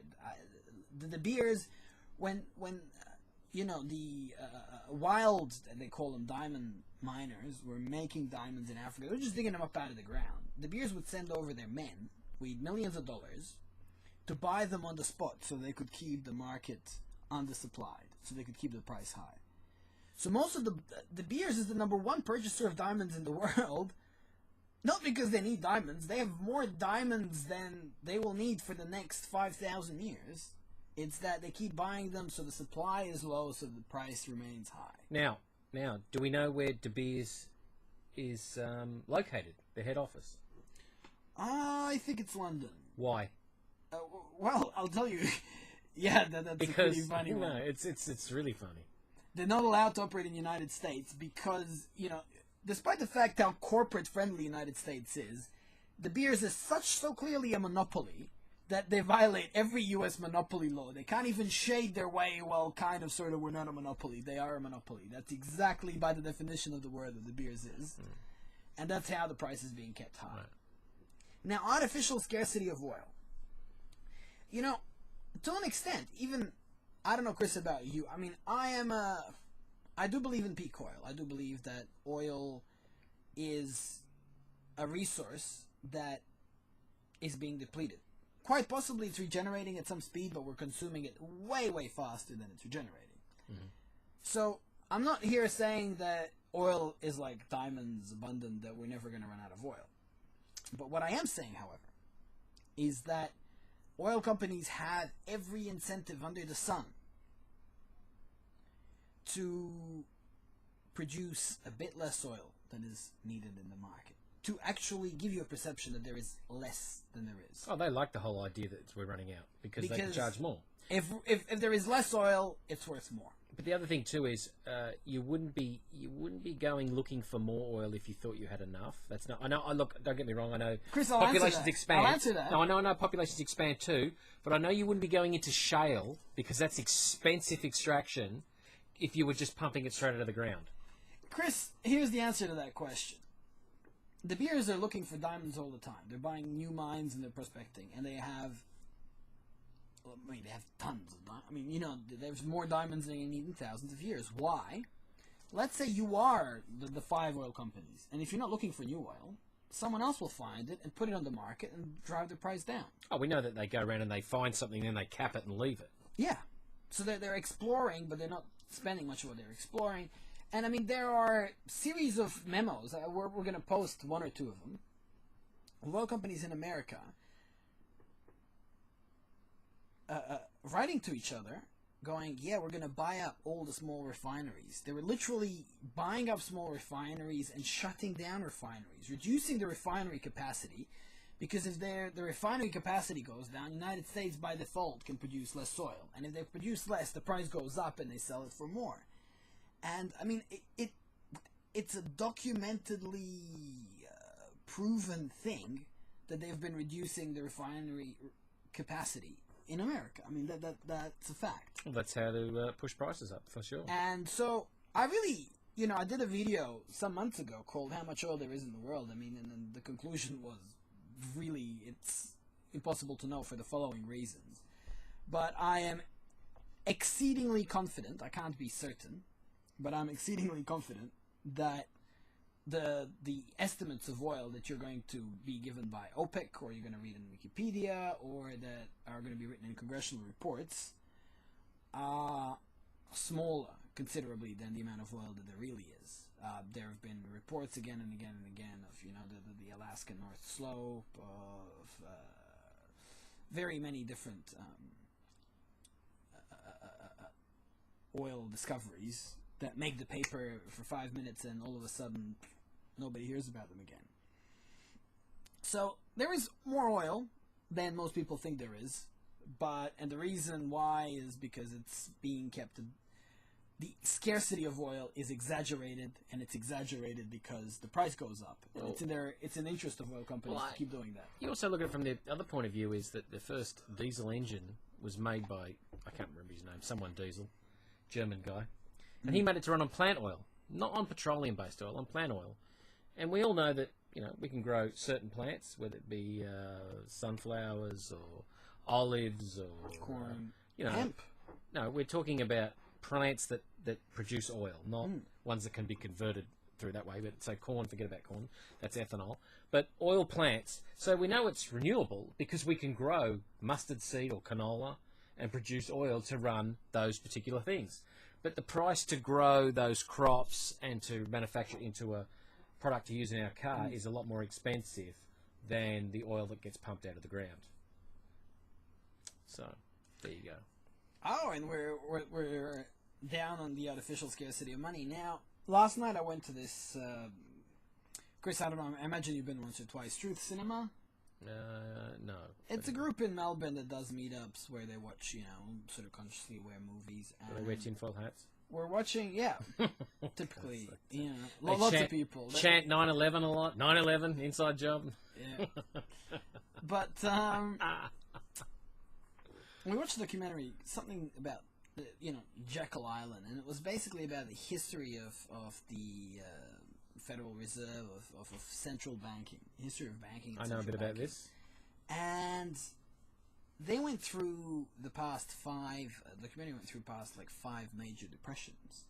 The De Beers, when you know, the wild, they call them diamond miners, were making diamonds in Africa. They were just digging them up out of the ground. De Beers would send over their men with millions of dollars to buy them on the spot so they could keep the market undersupplied, so they could keep the price high. So most of the De Beers is the #1 purchaser of diamonds in the world, not because they need diamonds. They have more diamonds than they will need for the next 5,000 years. It's that they keep buying them so the supply is low, so the price remains high. Now, Now, do we know where De Beers is located, the head office? I think it's London. Why? Well, I'll tell you. Yeah, that's a pretty funny one. No, it's really funny. They're not allowed to operate in the United States because, despite the fact how corporate-friendly the United States is, De Beers is so clearly a monopoly that they violate every U.S. monopoly law. They can't even shade their way, well, kind of, sort of, we're not a monopoly. They are a monopoly. That's exactly by the definition of the word that De Beers is. And that's how the price is being kept high. Right. Now, artificial scarcity of oil. To an extent, even, I don't know, Chris, about you. I mean, I do believe in peak oil. I do believe that oil is a resource that is being depleted. Quite possibly it's regenerating at some speed, but we're consuming it way, way faster than it's regenerating. Mm-hmm. So, I'm not here saying that oil is like diamonds abundant, that we're never going to run out of oil. But what I am saying, however, is that oil companies have every incentive under the sun to produce a bit less oil than is needed in the market, to actually give you a perception that there is less than there is. Oh, they like the whole idea that we're running out because they can charge more. If there is less oil, it's worth more. But the other thing too is you wouldn't be going looking for more oil if you thought you had enough. That's not. I know. Look, don't get me wrong. I know Chris, populations expand. I'll answer that. No, I know populations expand too. But I know you wouldn't be going into shale because that's expensive extraction. If you were just pumping it straight out of the ground. Chris, here's the answer to that question. De Beers are looking for diamonds all the time. They're buying new mines and they're prospecting, and they have tons of diamonds. I mean, there's more diamonds than you need in thousands of years. Why? Let's say you are the 5 oil companies, and if you're not looking for new oil, someone else will find it and put it on the market and drive the price down. Oh, we know that they go around and they find something, then they cap it and leave it. Yeah. So they're exploring, but they're not spending much of what they're exploring. And, I mean, there are series of memos. We're going to post 1 or 2 of them. Of oil companies in America writing to each other, going, yeah, we're going to buy up all the small refineries. They were literally buying up small refineries and shutting down refineries, reducing the refinery capacity, because if the refinery capacity goes down, the United States by default can produce less oil. And if they produce less, the price goes up and they sell it for more. And, I mean, it's a documentedly proven thing that they've been reducing the refinery capacity in America. I mean, that's a fact. Well, that's how to push prices up, for sure. And so, I really, I did a video some months ago called How Much Oil There Is in the World. I mean, and then the conclusion was really, it's impossible to know for the following reasons. But I am exceedingly confident, I can't be certain, but I'm exceedingly confident that the estimates of oil that you're going to be given by OPEC, or you're going to read in Wikipedia, or that are going to be written in congressional reports, are smaller considerably than the amount of oil that there really is. There have been reports again and again and again of the Alaskan North Slope, of very many different oil discoveries that make the paper for 5 minutes and all of a sudden nobody hears about them again. So there is more oil than most people think there is, and the reason why is because it's being kept. The scarcity of oil is exaggerated, and it's exaggerated because the price goes up. And it's in the interest of oil companies to keep doing that. You also look at it from the other point of view, is that the first diesel engine was made by, I can't remember his name, someone Diesel, German guy. And he made it to run on plant oil, not on petroleum-based oil, on plant oil. And we all know that, we can grow certain plants, whether it be sunflowers or olives or corn, hemp. No, we're talking about plants that produce oil, not ones that can be converted through that way. But so corn, forget about corn, that's ethanol. But oil plants, so we know it's renewable because we can grow mustard seed or canola and produce oil to run those particular things. But the price to grow those crops and to manufacture into a product to use in our car is a lot more expensive than the oil that gets pumped out of the ground. So, there you go. Oh, and we're down on the artificial scarcity of money. Now, last night I went to this, Chris, I don't know, I imagine you've been once or twice, Truth Cinema? No. It's a group in Melbourne that does meetups where they watch, you know, sort of consciously aware movies. Do they wear tinfoil hats? We're watching, yeah, typically, you know, lots of people. Chant 9/11 a lot. 9/11, inside job. Yeah. But, we watched a documentary, something about, you know, Jekyll Island, and it was basically about the history of the Federal Reserve, of central banking, history of banking. I know a bit about this. And they went through the past the documentary went through past like 5 major depressions,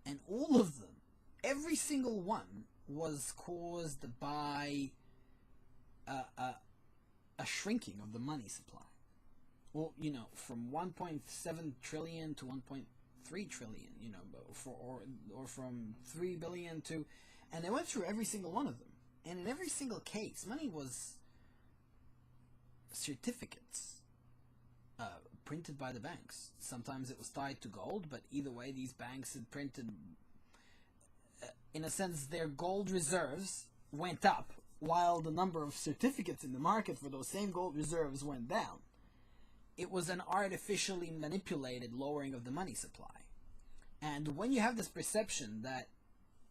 and all of them, every single one, was caused by a shrinking of the money supply. Well, you know, from 1.7 trillion to 1.3 trillion, you know, or from 3 billion to, and they went through every single one of them, and in every single case, money was certificates printed by the banks. Sometimes it was tied to gold, but either way, these banks had printed, in a sense, their gold reserves went up while the number of certificates in the market for those same gold reserves went down. It was an artificially manipulated lowering of the money supply. And when you have this perception that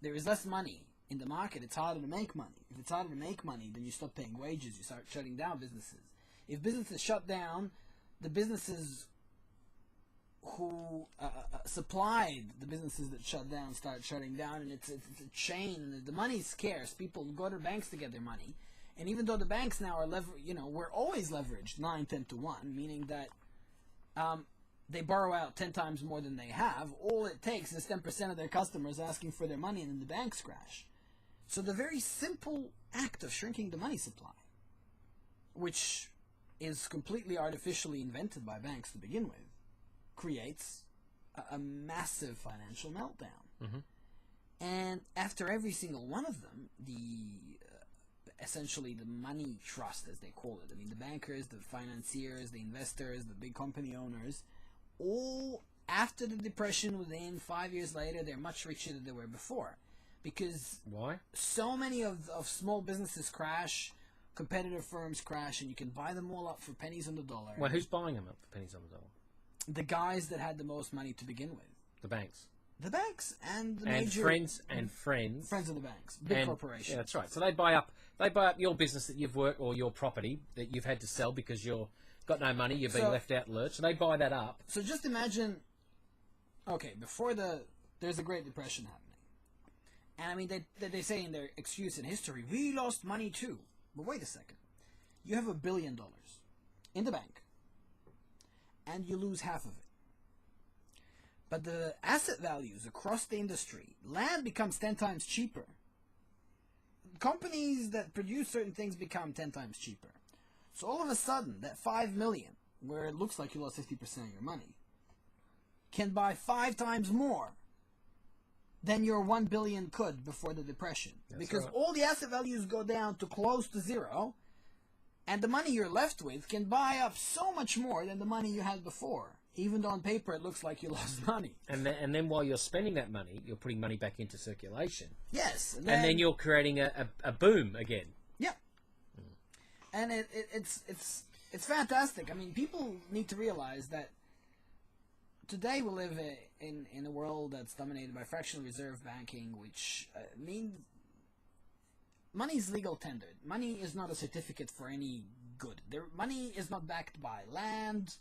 there is less money in the market, it's harder to make money. If it's harder to make money, then you stop paying wages, you start shutting down businesses. If businesses shut down, the businesses who supplied the businesses that shut down start shutting down, and it's a chain, and the money's scarce. People go to banks to get their money. And even though the banks now are we're always leveraged 9-10 to 1, meaning that they borrow out 10 times more than they have. All it takes is 10% of their customers asking for their money, and then the banks crash. So the very simple act of shrinking the money supply, which is completely artificially invented by banks to begin with, creates a massive financial meltdown. Mm-hmm. And after every single one of them, essentially the money trust, as they call it, I mean, the bankers, the financiers, the investors, the big company owners, all after the depression, within 5 years later, they're much richer than they were before. Because why? So many of small businesses crash, competitive firms crash, and you can buy them all up for pennies on the dollar. Well, who's buying them up for pennies on the dollar? The guys that had the most money to begin with. The banks. The banks and the and major friends and friends. Friends of the banks, big corporations. Yeah, that's right. So they buy up your business that you've worked, or your property that you've had to sell because you've got no money, you've been left out in the lurch. So they buy that up. So just imagine, okay, before there's a Great Depression happening. And I mean, they say in their excuse in history, we lost money too. But wait a second. You have $1 billion in the bank, and you lose half of it. But the asset values across the industry, land becomes 10 times cheaper. Companies that produce certain things become 10 times cheaper. So all of a sudden, that $5 million, where it looks like you lost 50% of your money, can buy 5 times more than your $1 billion could before the depression. That's because right. all the asset values go down to close to zero, and the money you're left with can buy up so much more than the money you had before. Even though on paper it looks like you lost money. And then while you're spending that money, you're putting money back into circulation. Yes. And then you're creating a boom again. Yeah. And it's fantastic. I mean, people need to realize that today we live in a world that's dominated by fractional reserve banking, which means money is legal tendered. Money is not a certificate for any good. Money is not backed by land,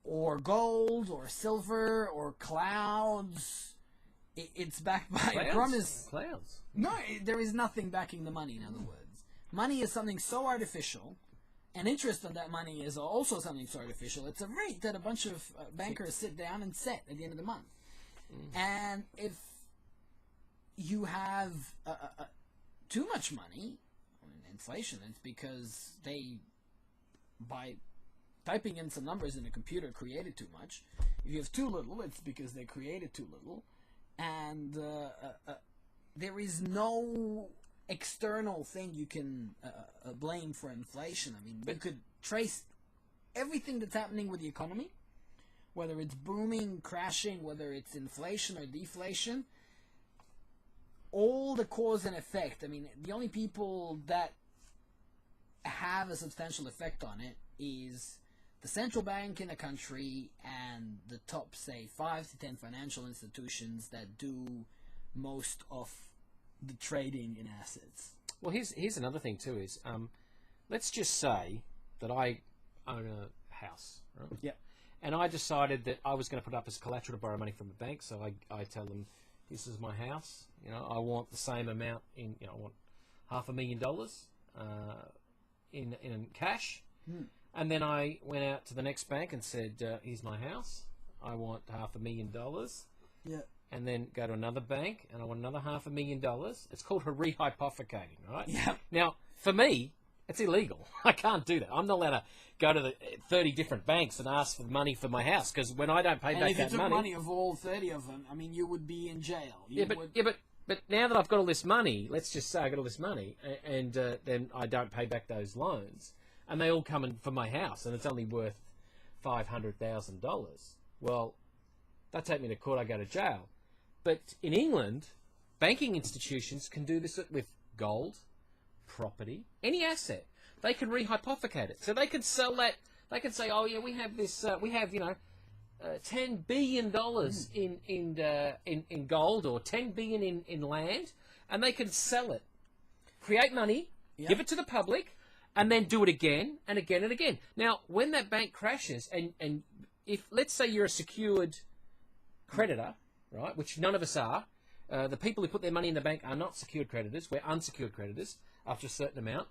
or gold, or silver, or clouds. It's backed by a promise. Clouds. No, there is nothing backing the money, in other words. Money is something so artificial, and interest on that money is also something so artificial. It's a rate that a bunch of bankers sit down and set at the end of the month. And if you have too much money, inflation, it's because they, by typing in some numbers in a computer, created too much. If you have too little, it's because they created too little. And there is no external thing you can blame for inflation. I mean, you could trace everything that's happening with the economy whether it's booming, crashing, whether it's inflation or deflation, all the cause and effect, I mean, the only people that have a substantial effect on it is the central bank in a country and the top, say, 5 to 10 financial institutions that do most of the trading in assets. Well, here's another thing too is, let's just say that I own a house, right? Yeah. And I decided that I was going to put up as collateral to borrow money from a bank, so I tell them, this is my house, you know, I want the same amount in, you know, I want $500,000 in cash. And then I went out to the next bank and said, here's my house, I want $500,000. Yeah. And then go to another bank and I want another $500,000. It's called rehypothecating, right? Yeah. Now, for me, it's illegal. I can't do that. I'm not allowed to go to the 30 different banks and ask for money for my house, because when I don't pay And back if you that took money, money of all 30 of them, I mean, you would be in jail. but now that I've got all this money, let's just say I got all this money, and then I don't pay back those loans, and they all come in for my house, and it's only worth $500,000. Well, they take me to court, I go to jail. But in England, banking institutions can do this with gold, property, any asset. They can rehypothecate it. So they can sell that. They can say, oh yeah, we have this. We have, you know, $10 billion in gold, or $10 billion in land, and they can sell it, create money, give it to the public, and then do it again and again and again. Now, when that bank crashes, and if, let's say you're a secured creditor, right, which none of us are, the people who put their money in the bank are not secured creditors. We're unsecured creditors after a certain amount.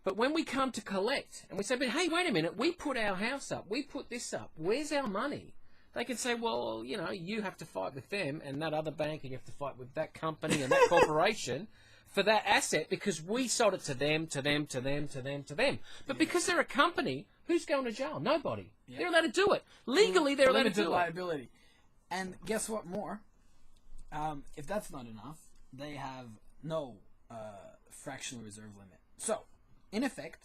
But when we come to collect, and we say, but hey, wait a minute, we put our house up, we put this up, where's our money? They can say, well, you know, you have to fight with them and that other bank, and you have to fight with that company and that corporation for that asset, because we sold it to them, to them, to them, to them, to them. But because they're a company, who's going to jail? Nobody. They're allowed to do it. Legally, they're allowed to do liability. And guess what more? If that's not enough, they have no fractional reserve limit. So, in effect,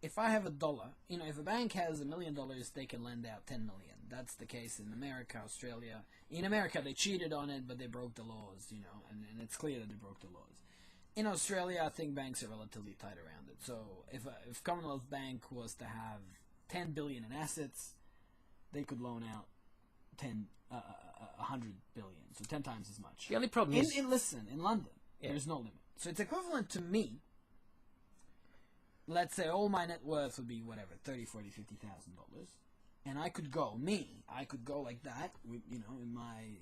if I have $1, you know, if a bank has $1 million, they can lend out 10 million. That's the case in America, Australia. In America, they cheated on it, but they broke the laws, you know, and it's clear that they broke the laws. In Australia, I think banks are relatively tight around it. So, if Commonwealth Bank was to have 10 billion in assets, they could loan out 100 billion, so 10 times as much. The only problem is, in London, there's no limit. So it's equivalent to me. Let's say all my net worth would be whatever, $30,000, $40,000, $50,000, and I could go like that, with, you know, in my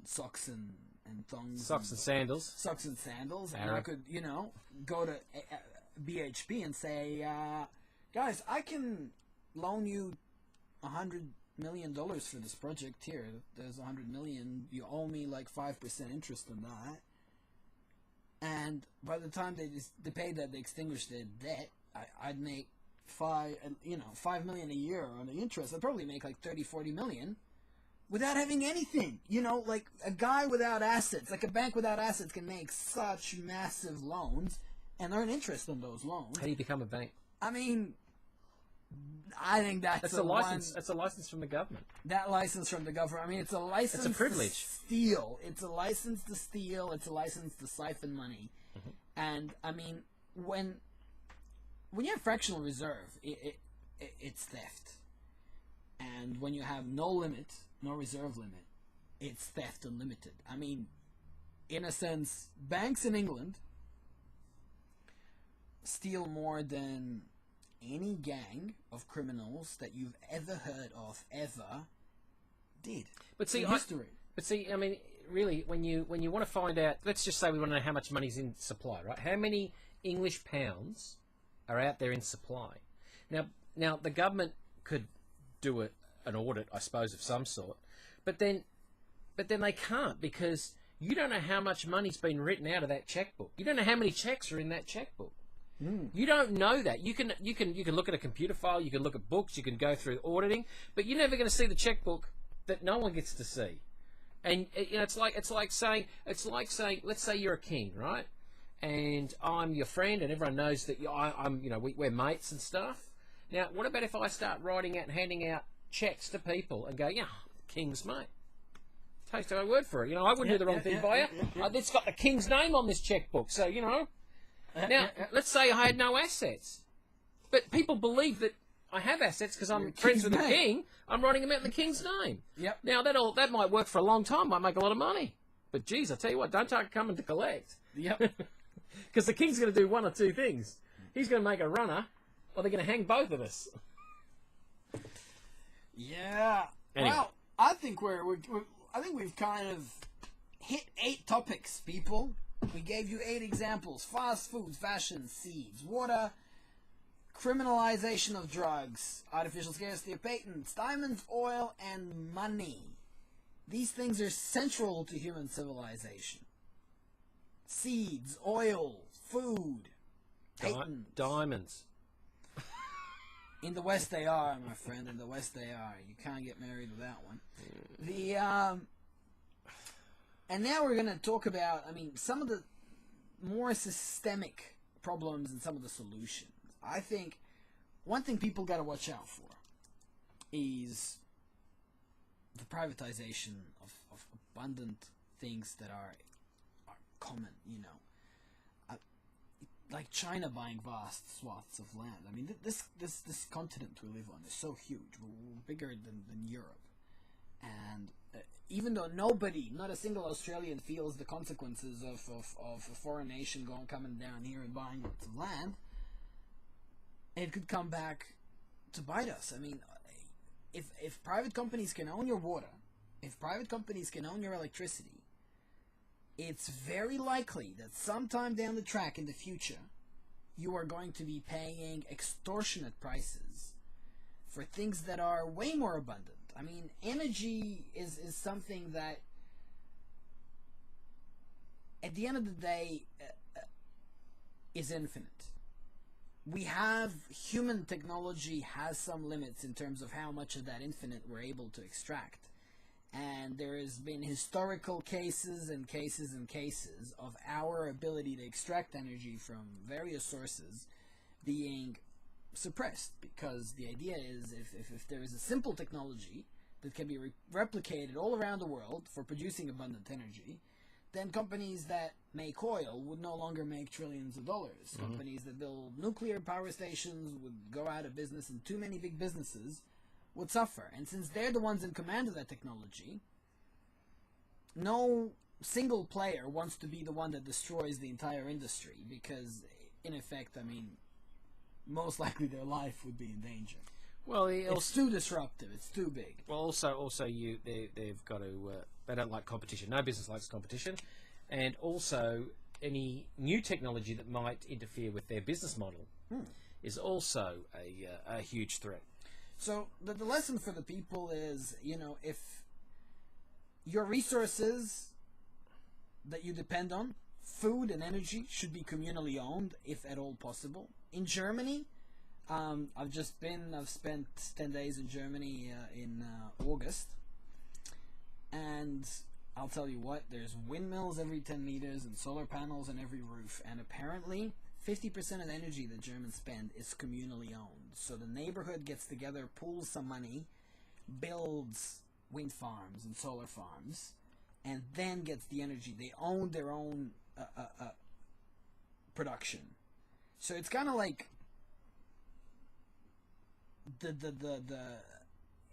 socks and thongs, socks and sandals, and I could, you know, go to BHP and say, guys, I can loan you $100 million for this project here. There's $100 million. You owe me like 5% interest on that. And by the time they paid that, they extinguished their debt, I'd make $5 million a year on the interest. I'd probably make like 30, 40 million without having anything. You know, like a guy without assets, like a bank without assets, can make such massive loans and earn interest on those loans. How do you become a bank? I mean, I think that's a license. That's a license from the government. That license from the government. I mean, it's a license. It's a privilege. To steal. It's a license to steal. It's a license to siphon money. And I mean, when you have fractional reserve, it's theft. And when you have no limit, no reserve limit, it's theft unlimited. I mean, in a sense, banks in England steal more than any gang of criminals that you've ever heard of ever did. But see, history. I mean, really, when you want to find out, let's just say we want to know how much money's in supply, right? How many English pounds are out there in supply? Now the government could do an audit, I suppose, of some sort, but then they can't, because you don't know how much money's been written out of that checkbook. You don't know how many checks are in that checkbook. You don't know that. You can look at a computer file, you can look at books, you can go through auditing, but you're never going to see the checkbook that no one gets to see. And you know, it's like saying, let's say you're a king, right? And I'm your friend, and everyone knows that I'm, you know, we're mates and stuff. Now, what about if I start writing out and handing out checks to people and go, yeah, king's mate. Take my word for it. You know, I wouldn't do the wrong thing by you. It's got the king's name on this checkbook, so, you know. Now, let's say I had no assets. But people believe that I have assets because I'm friends with the king. I'm writing them out in the king's name. Yep. Now, that might work for a long time. Might make a lot of money. But, geez, I tell you what, don't start coming to collect. Yep. Because the king's going to do one or two things. He's going to make a runner, or they're going to hang both of us. Yeah. Anyway. Well, I think we've kind of hit 8 topics, people. We gave you 8 examples: fast food, fashion, seeds, water, criminalization of drugs, artificial scarcity of patents, diamonds, oil, and money. These things are central to human civilization. Seeds, oil, food, patents. Diamonds. In the West they are, my friend. In the West they are. You can't get married with that one. And now we're going to talk about, some of the more systemic problems and some of the solutions. I think one thing people got to watch out for is the privatization of abundant things that are common, like China buying vast swaths of land. This continent we live on is so huge. We're bigger than Europe. And even though not a single Australian feels the consequences of a foreign nation coming down here and buying lots of land, it could come back to bite us. If private companies can own your water, if private companies can own your electricity, it's very likely that sometime down the track in the future, you are going to be paying extortionate prices for things that are way more abundant. Energy is something that, at the end of the day, is infinite. Human technology has some limits in terms of how much of that infinite we're able to extract. And there has been historical cases and cases and cases of our ability to extract energy from various sources being suppressed, because the idea is if there is a simple technology that can be replicated all around the world for producing abundant energy, then companies that make oil would no longer make trillions of dollars. Mm-hmm. Companies that build nuclear power stations would go out of business, and too many big businesses would suffer. And since they're the ones in command of that technology, no single player wants to be the one that destroys the entire industry, because in effect, most likely their life would be in danger. Well, it's too disruptive. It's too big. Well, also, they've got to. They don't like competition. No business likes competition, and also any new technology that might interfere with their business model is also a huge threat. So the lesson for the people is, if your resources that you depend on, food and energy, should be communally owned, if at all possible. In Germany, I've spent 10 days in Germany in August, and I'll tell you what, there's windmills every 10 meters and solar panels on every roof, and apparently 50% of the energy that Germans spend is communally owned. So the neighborhood gets together, pools some money, builds wind farms and solar farms, and then gets the energy. They own their own production. So it's kind of like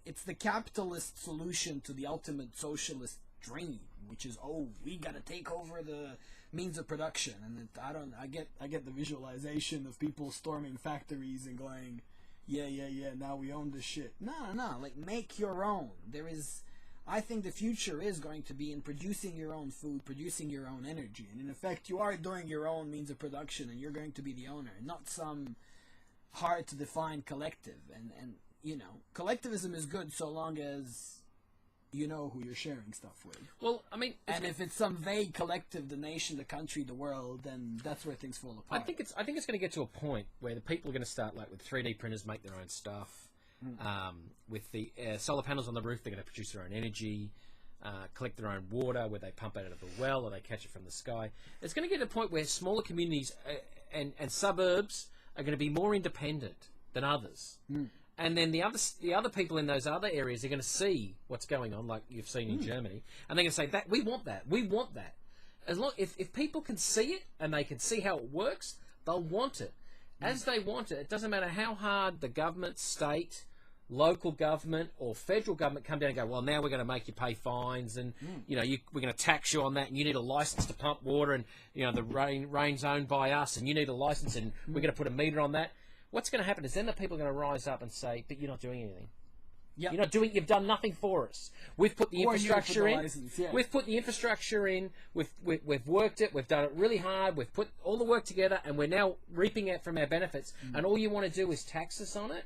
it's the capitalist solution to the ultimate socialist dream, which is, we gotta take over the means of production. And I get the visualization of people storming factories and going, yeah, now we own this shit. No, like, make your own. I think the future is going to be in producing your own food, producing your own energy, and in effect you are doing your own means of production, and you're going to be the owner, not some hard to define collective. And collectivism is good so long as you know who you're sharing stuff with. Well, and if it's some vague collective, the nation, the country, the world, then that's where things fall apart. I think it's going to get to a point where the people are going to start, like, with 3D printers, make their own stuff. With the solar panels on the roof, they're going to produce their own energy, collect their own water, where they pump it out of the well or they catch it from the sky. It's going to get to a point where smaller communities and suburbs are going to be more independent than others. And then the other people in those other areas are going to see what's going on, like you've seen in Germany, and they're going to say that we want that. As long if people can see it and they can see how it works, they'll want it. As they want it, it doesn't matter how hard the government, state, local government, or federal government come down and go, well, now we're going to make you pay fines, and we're going to tax you on that, and you need a license to pump water, and the rain's owned by us, and you need a license, and we're going to put a meter on that. What's going to happen is then the people are going to rise up and say, but you're not doing anything. Yep. You're not doing. You've done nothing for us. We've put the infrastructure in. We've put the infrastructure in. We've worked it. We've done it really hard. We've put all the work together, and we're now reaping it from our benefits. And all you want to do is tax us on it.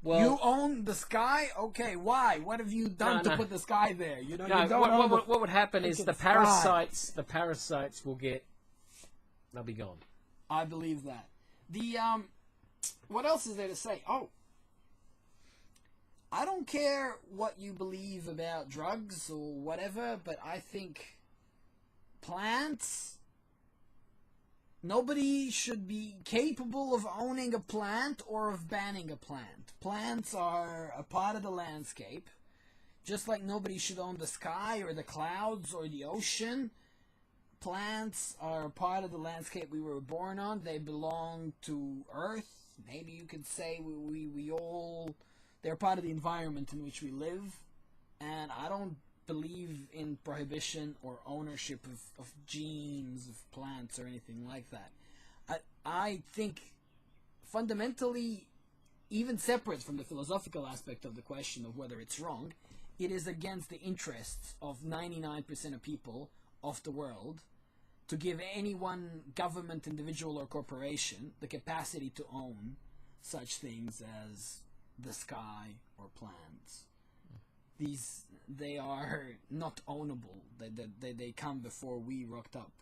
Well, you own the sky. Okay, why? What have you done to put the sky there? You don't what would happen is the parasites. The parasites will get. They'll be gone. I believe that. What else is there to say? Oh, I don't care what you believe about drugs or whatever, but I think plants, nobody should be capable of owning a plant or of banning a plant. Plants are a part of the landscape, just like nobody should own the sky or the clouds or the ocean. Plants are a part of the landscape we were born on. They belong to Earth. Maybe you could say we all, they're part of the environment in which we live, and I don't believe in prohibition or ownership of genes of plants or anything like that. I think fundamentally, even separate from the philosophical aspect of the question of whether it's wrong, it is against the interests of 99% of people of the world to give any one government, individual, or corporation the capacity to own such things as the sky or plants. They are not ownable. They come before we rocked up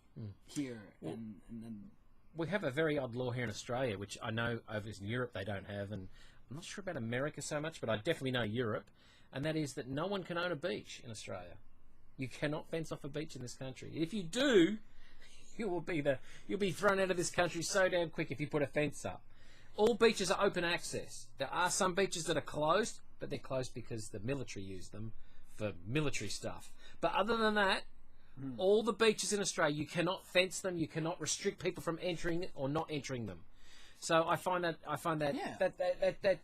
here. And then we have a very odd law here in Australia, which I know over in Europe they don't have, and I'm not sure about America so much, but I definitely know Europe, and that is that no one can own a beach in Australia. You cannot fence off a beach in this country. If you do, you'll be thrown out of this country so damn quick if you put a fence up. All beaches are open access. There are some beaches that are closed, but they're closed because the military use them for military stuff. But other than that, all the beaches in Australia, you cannot fence them. You cannot restrict people from entering or not entering them. So I find that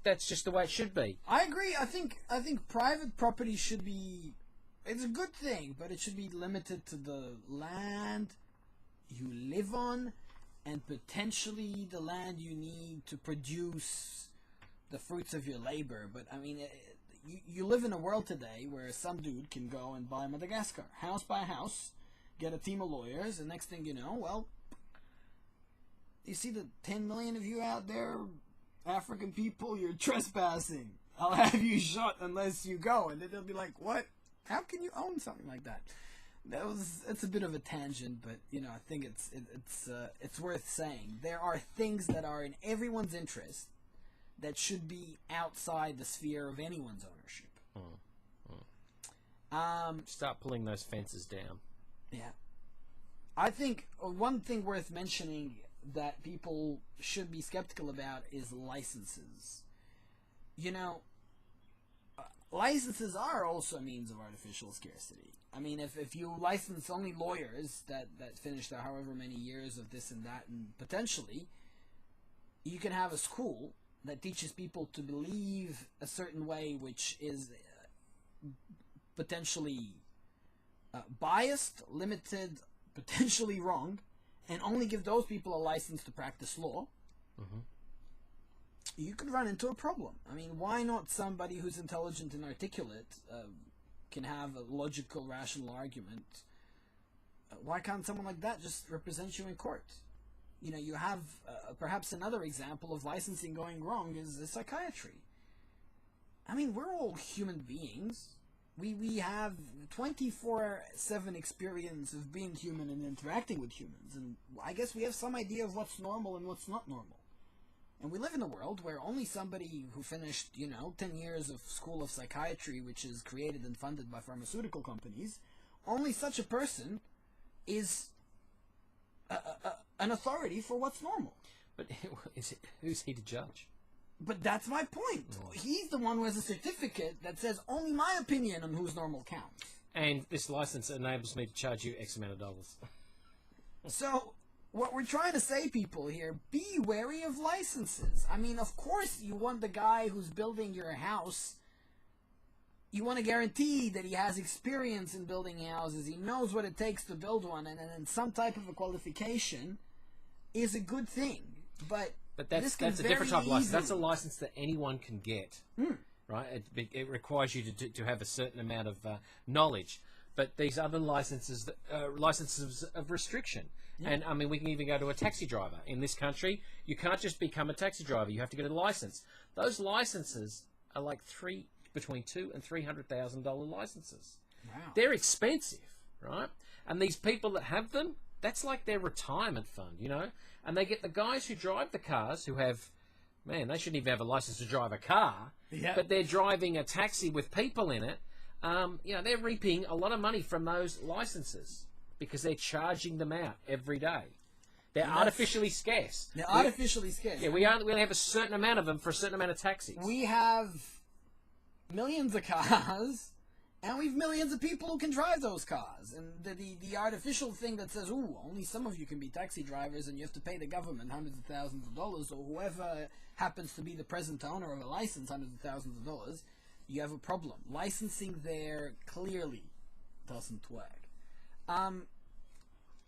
that's just the way it should be. I agree. I think private property should be. It's a good thing, but it should be limited to the land you live on, and potentially the land you need to produce the fruits of your labor. But I mean, you live in a world today where some dude can go and buy Madagascar, house by house, get a team of lawyers, and next thing you know, well, you see the 10 million of you out there, African people, you're trespassing. I'll have you shot unless you go. And then they'll be like, what? How can you own something like that? It's a bit of a tangent, but I think it's worth saying. There are things that are in everyone's interest that should be outside the sphere of anyone's ownership. Start pulling those fences down. Yeah. I think one thing worth mentioning that people should be skeptical about is licenses. Licenses are also a means of artificial scarcity. I mean, if you license only lawyers that finish their however many years of this and that, and potentially you can have a school that teaches people to believe a certain way, which is potentially biased, limited, potentially wrong, and only give those people a license to practice law. You could run into a problem. I mean, why not somebody who's intelligent and articulate can have a logical, rational argument? Why can't someone like that just represent you in court? You have perhaps another example of licensing going wrong is psychiatry. I mean, we're all human beings. We have 24/7 experience of being human and interacting with humans, and I guess we have some idea of what's normal and what's not normal. And we live in a world where only somebody who finished, 10 years of school of psychiatry, which is created and funded by pharmaceutical companies, only such a person is an authority for what's normal. But who's he to judge? But that's my point. He's the one who has a certificate that says only my opinion on who's normal counts. And this license enables me to charge you X amount of dollars. So, what we're trying to say, people, here, be wary of licenses. I mean, of course you want the guy who's building your house, you want to guarantee that he has experience in building houses, he knows what it takes to build one, and then some type of a qualification is a good thing. But that's a different type of license. That's a license that anyone can get, right? It requires you to have a certain amount of knowledge. But these other licenses of restriction. Yeah. And, I mean, we can even go to a taxi driver. In this country, you can't just become a taxi driver. You have to get a license. Those licenses are like between $200,000 and $300,000 licenses. Wow. They're expensive, right? And these people that have them, that's like their retirement fund, you know? And they get the guys who drive the cars who have, man, they shouldn't even have a license to drive a car, but they're driving a taxi with people in it. You know, they're reaping a lot of money from those licenses because they're charging them out every day. They're artificially scarce. They're artificially scarce. Yeah, we only have a certain amount of them for a certain amount of taxis. We have millions of cars, and we have millions of people who can drive those cars. And the artificial thing that says, ooh, only some of you can be taxi drivers and you have to pay the government hundreds of thousands of dollars, or whoever happens to be the present owner of a license hundreds of thousands of dollars, you have a problem. Licensing there clearly doesn't work.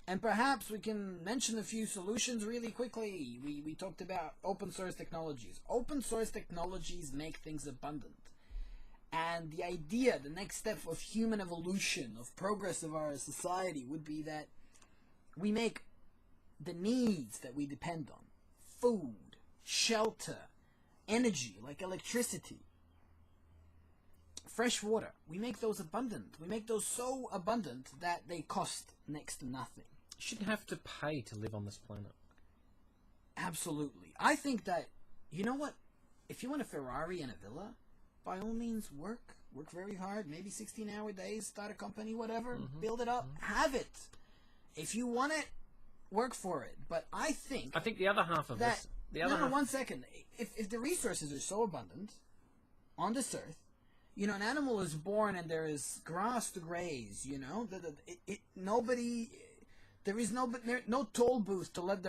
And perhaps we can mention a few solutions really quickly. We talked about open source technologies. Open source technologies make things abundant. And the idea, the next step of human evolution, of progress of our society would be that we make the needs that we depend on, food, shelter, energy, like electricity, fresh water, we make those abundant. We make those so abundant that they cost next to nothing. You shouldn't have to pay to live on this planet. Absolutely. I think that, you know what? If you want a Ferrari and a villa, by all means work very hard, maybe 16-hour days, start a company, whatever, build it up, have it. If you want it, work for it. But I think the other half of this... No, 1 second. If the resources are so abundant on this earth, you know, an animal is born and there is grass to graze, you know, there is no toll booth to let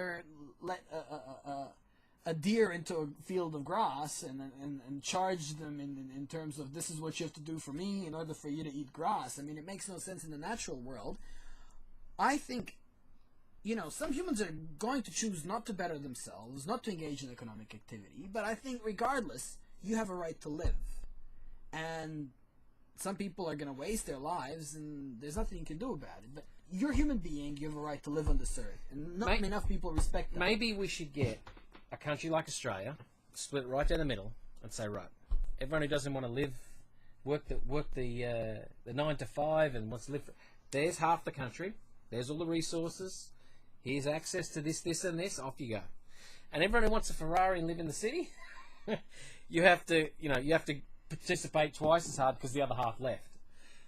a deer into a field of grass and charge them in terms of this is what you have to do for me in order for you to eat grass. I mean, it makes no sense in the natural world. I think, you know, some humans are going to choose not to better themselves, not to engage in economic activity, but I think regardless, you have a right to live. And some people are going to waste their lives, and there's nothing you can do about it. But you're a human being, you have a right to live on this earth. And not enough people respect that. Maybe we should get a country like Australia, split it right down the middle, and say, right, everyone who doesn't want to work the 9 to 5 and wants to live, there's half the country, there's all the resources, here's access to this, this, and this, off you go. And everyone who wants a Ferrari and live in the city, you have to participate twice as hard because the other half left.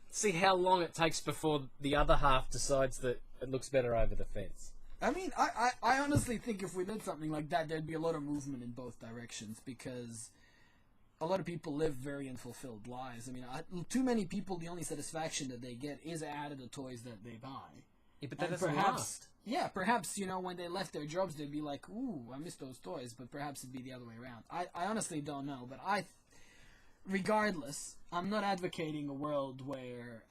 See how long it takes before the other half decides that it looks better over the fence. I mean, I honestly think if we did something like that, there'd be a lot of movement in both directions, because a lot of people live very unfulfilled lives. I mean, too many people, the only satisfaction that they get is out of the toys that they buy. Yeah, but that doesn't last. Yeah, perhaps, you know, when they left their jobs, they'd be like, ooh, I miss those toys, but perhaps it'd be the other way around. I honestly don't know, but regardless, I'm not advocating a world where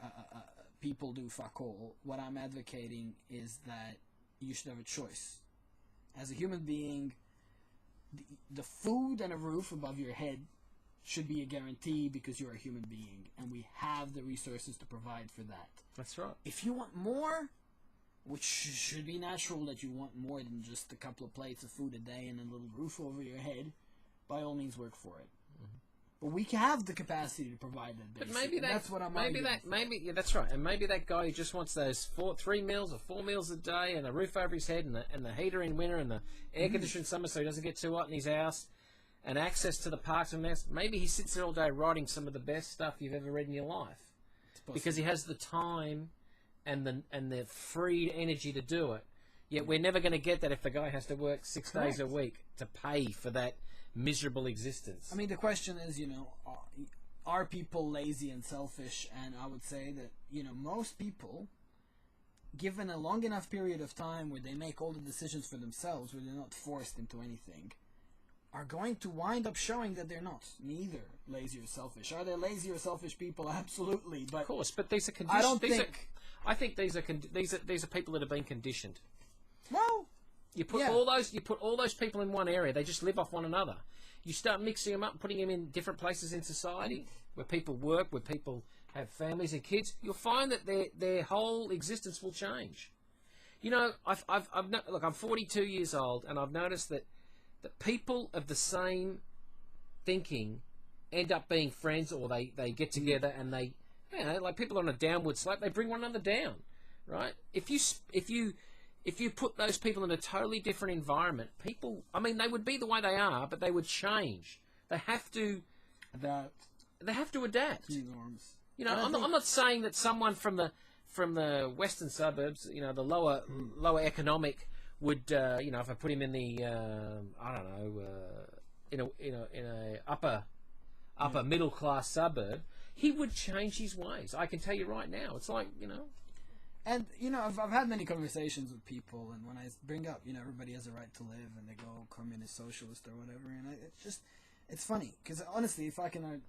people do fuck all. What I'm advocating is that you should have a choice. As a human being, the food and a roof above your head should be a guarantee because you're a human being, and we have the resources to provide for that. That's right. If you want more, which should be natural that you want more than just a couple of plates of food a day and a little roof over your head, by all means work for it. But we have the capacity to provide that basic. But maybe that's what I'm arguing for. Yeah, that's right. And maybe that guy who just wants those 3 meals or 4 meals a day and a roof over his head and the heater in winter and the air conditioner in summer so he doesn't get too hot in his house and access to the parks and this. Maybe he sits there all day writing some of the best stuff you've ever read in your life because he has the time and the free energy to do it. Yet we're never going to get that if the guy has to work 6 days a week to pay for that miserable existence. I mean, the question is, are people lazy and selfish? And I would say that, most people, given a long enough period of time where they make all the decisions for themselves, where they're not forced into anything, are going to wind up showing that they're not neither lazy or selfish. Are there lazy or selfish people? Absolutely, but of course. But these are conditions. I think these are people that have been conditioned. Well, you put all those people in one area. They just live off one another. You start mixing them up, putting them in different places in society where people work, where people have families and kids. You'll find that their whole existence will change. Look, I'm 42 years old, and I've noticed that people of the same thinking end up being friends, or they get together and they, like people on a downward slope, they bring one another down, right? If you put those people in a totally different environment, people, they would be the way they are, but they would change. They have to adapt. They have to adapt. Norms. I'm not saying that someone from the western suburbs, the lower economic, would if I put him in the in a upper middle class suburb, he would change his ways. I can tell you right now. It's like And I've had many conversations with people, and when I bring up everybody has a right to live, and they go communist, socialist, or whatever, and it's funny because honestly, if I can,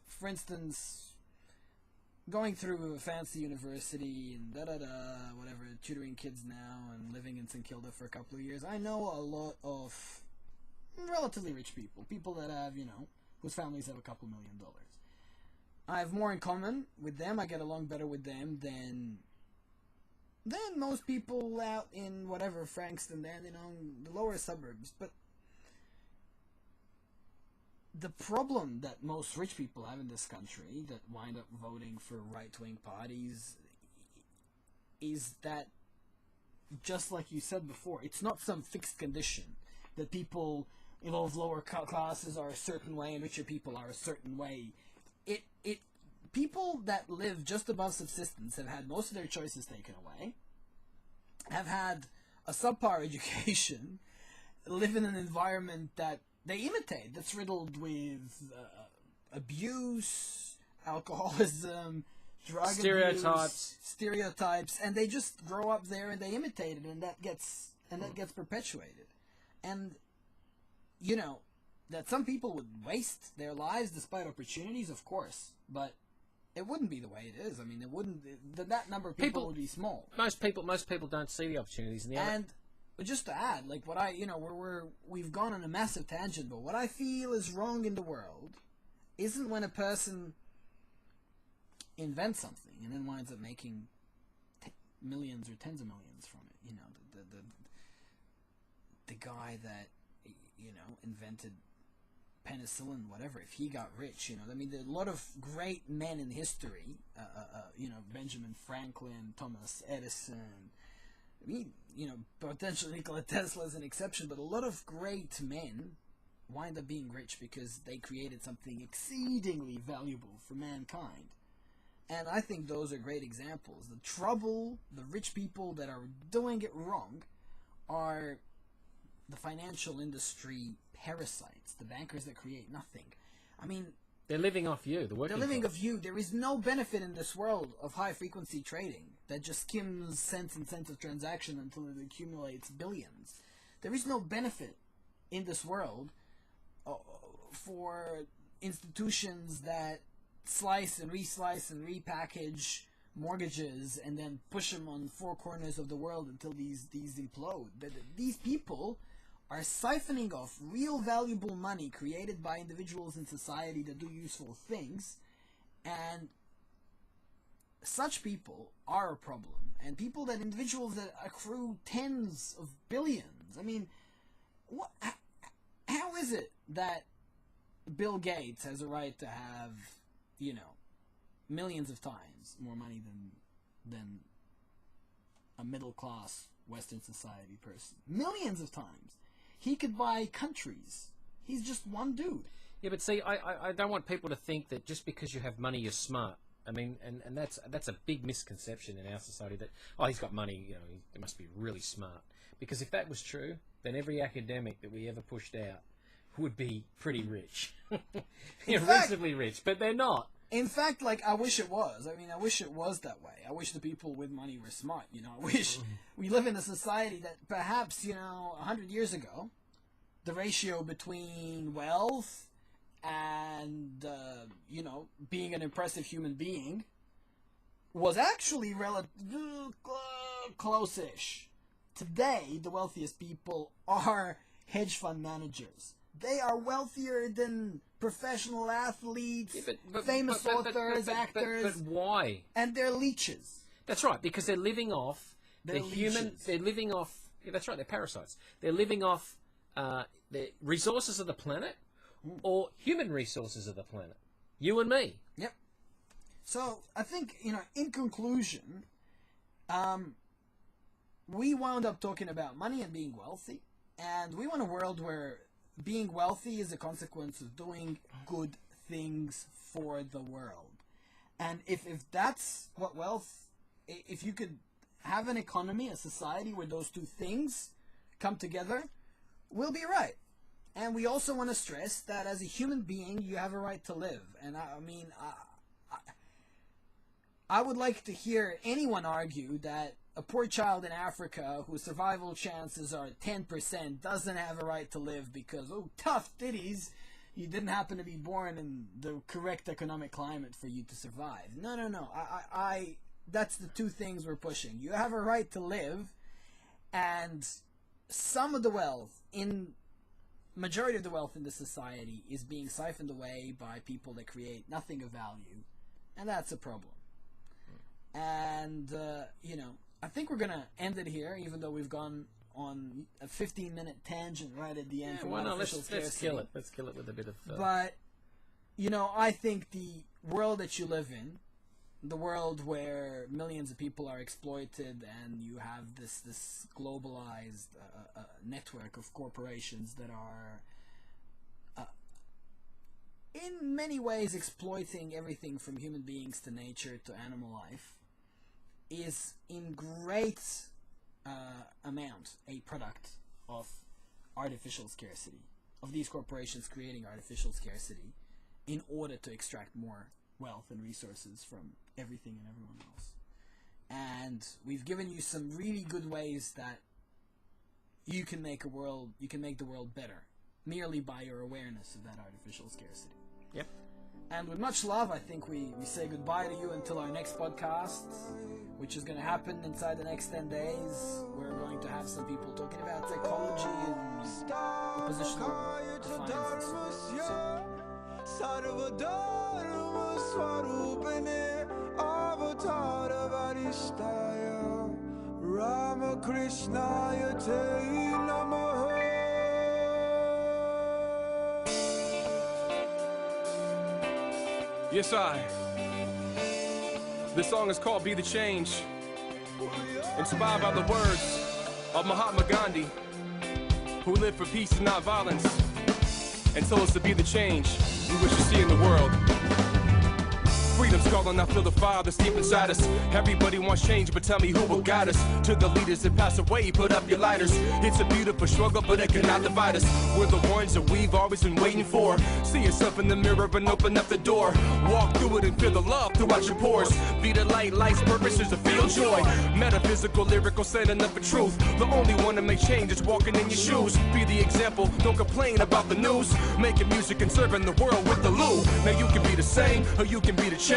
for instance, going through a fancy university and whatever, tutoring kids now and living in St. Kilda for a couple of years, I know a lot of relatively rich people that have, whose families have a couple $1 million. I have more in common with them. I get along better with them than most people out in whatever, Frankston, the lower suburbs. But the problem that most rich people have in this country that wind up voting for right-wing parties is that, just like you said before, it's not some fixed condition that people of lower classes are a certain way and richer people are a certain way. People that live just above subsistence have had most of their choices taken away, have had a subpar education, live in an environment that they imitate, that's riddled with abuse, alcoholism, drug stereotypes, and they just grow up there and they imitate it, and that gets perpetuated. And that some people would waste their lives despite opportunities, of course, but it wouldn't be the way it is. It wouldn't. That number of people would be small. Most people don't see the opportunities in the other. But just to add, like what we've gone on a massive tangent, but what I feel is wrong in the world isn't when a person invents something and then winds up making millions or tens of millions from it. The guy that invented penicillin, whatever. If he got rich, there are a lot of great men in history. Benjamin Franklin, Thomas Edison. Potentially Nikola Tesla is an exception, but a lot of great men wind up being rich because they created something exceedingly valuable for mankind. And I think those are great examples. The rich people that are doing it wrong are the financial industry parasites, the bankers that create nothing. They're living off you, They're living off you. There is no benefit in this world of high-frequency trading that just skims cents and cents of transaction until it accumulates billions. There is no benefit in this world for institutions that slice and reslice and repackage mortgages and then push them on four corners of the world until these implode. These people are siphoning off real valuable money created by individuals in society that do useful things, and such people are a problem. And individuals that accrue tens of billions. How is it that Bill Gates has a right to have, millions of times more money than a middle-class Western society person? Millions of times. He could buy countries. He's just one dude. Yeah, but see, I don't want people to think that just because you have money, you're smart. And that's a big misconception in our society that, he's got money, he must be really smart. Because if that was true, then every academic that we ever pushed out would be pretty rich. Reasonably rich, but they're not. In fact, like, I wish it was. I mean, I wish it was that way. I wish the people with money were smart, you know. I wish we live in a society that perhaps, 100 years ago, the ratio between wealth and, being an impressive human being was actually close-ish. Today, the wealthiest people are hedge fund managers. They are wealthier than professional athletes, famous authors, actors. But why? And they're leeches. That's right, because they're living off Leeches. They're living off. Yeah, that's right. They're parasites. They're living off the resources of the planet, or human resources of the planet. You and me. Yep. So I think in conclusion, we wound up talking about money and being wealthy, and we want a world where being wealthy is a consequence of doing good things for the world. And if that's what wealth, if you could have an economy, a society where those two things come together, we'll be right. And we also want to stress that as a human being, you have a right to live. And I would like to hear anyone argue that a poor child in Africa whose survival chances are 10% doesn't have a right to live because, tough titties, you didn't happen to be born in the correct economic climate for you to survive. No. That's the two things we're pushing. You have a right to live, and some of the wealth, majority of the wealth in the society, is being siphoned away by people that create nothing of value, and that's a problem. And, I think we're going to end it here, even though we've gone on a 15-minute tangent right at the end. Yeah, why not? Let's kill it. Let's kill it with a bit of... But, I think the world that you live in, the world where millions of people are exploited and you have this globalized network of corporations that are in many ways exploiting everything from human beings to nature to animal life, is in great amount a product of artificial scarcity, of these corporations creating artificial scarcity in order to extract more wealth and resources from everything and everyone else. And we've given you some really good ways that you can make the world better merely by your awareness of that artificial scarcity. Yep. And with much love, I think we say goodbye to you until our next podcast, which is going to happen inside the next 10 days. We're going to have some people talking about psychology and oppositional defiance. Yes, This song is called Be the Change, inspired by the words of Mahatma Gandhi, who lived for peace and not violence, and told us to be the change we wish to see in the world. Freedom's calling, I feel the fire that's deep inside us. Everybody wants change, but tell me who will guide us. To the leaders that pass away, put up your lighters. It's a beautiful struggle, but it cannot divide us. We're the ones that we've always been waiting for. See yourself in the mirror and open up the door. Walk through it and feel the love throughout your pores. Be the light, life's purpose is to feel joy. Metaphysical, lyrical, standing up for truth. The only one to make change is walking in your shoes. Be the example, don't complain about the news. Making music and serving the world with the loo. Now you can be the same, or you can be the change.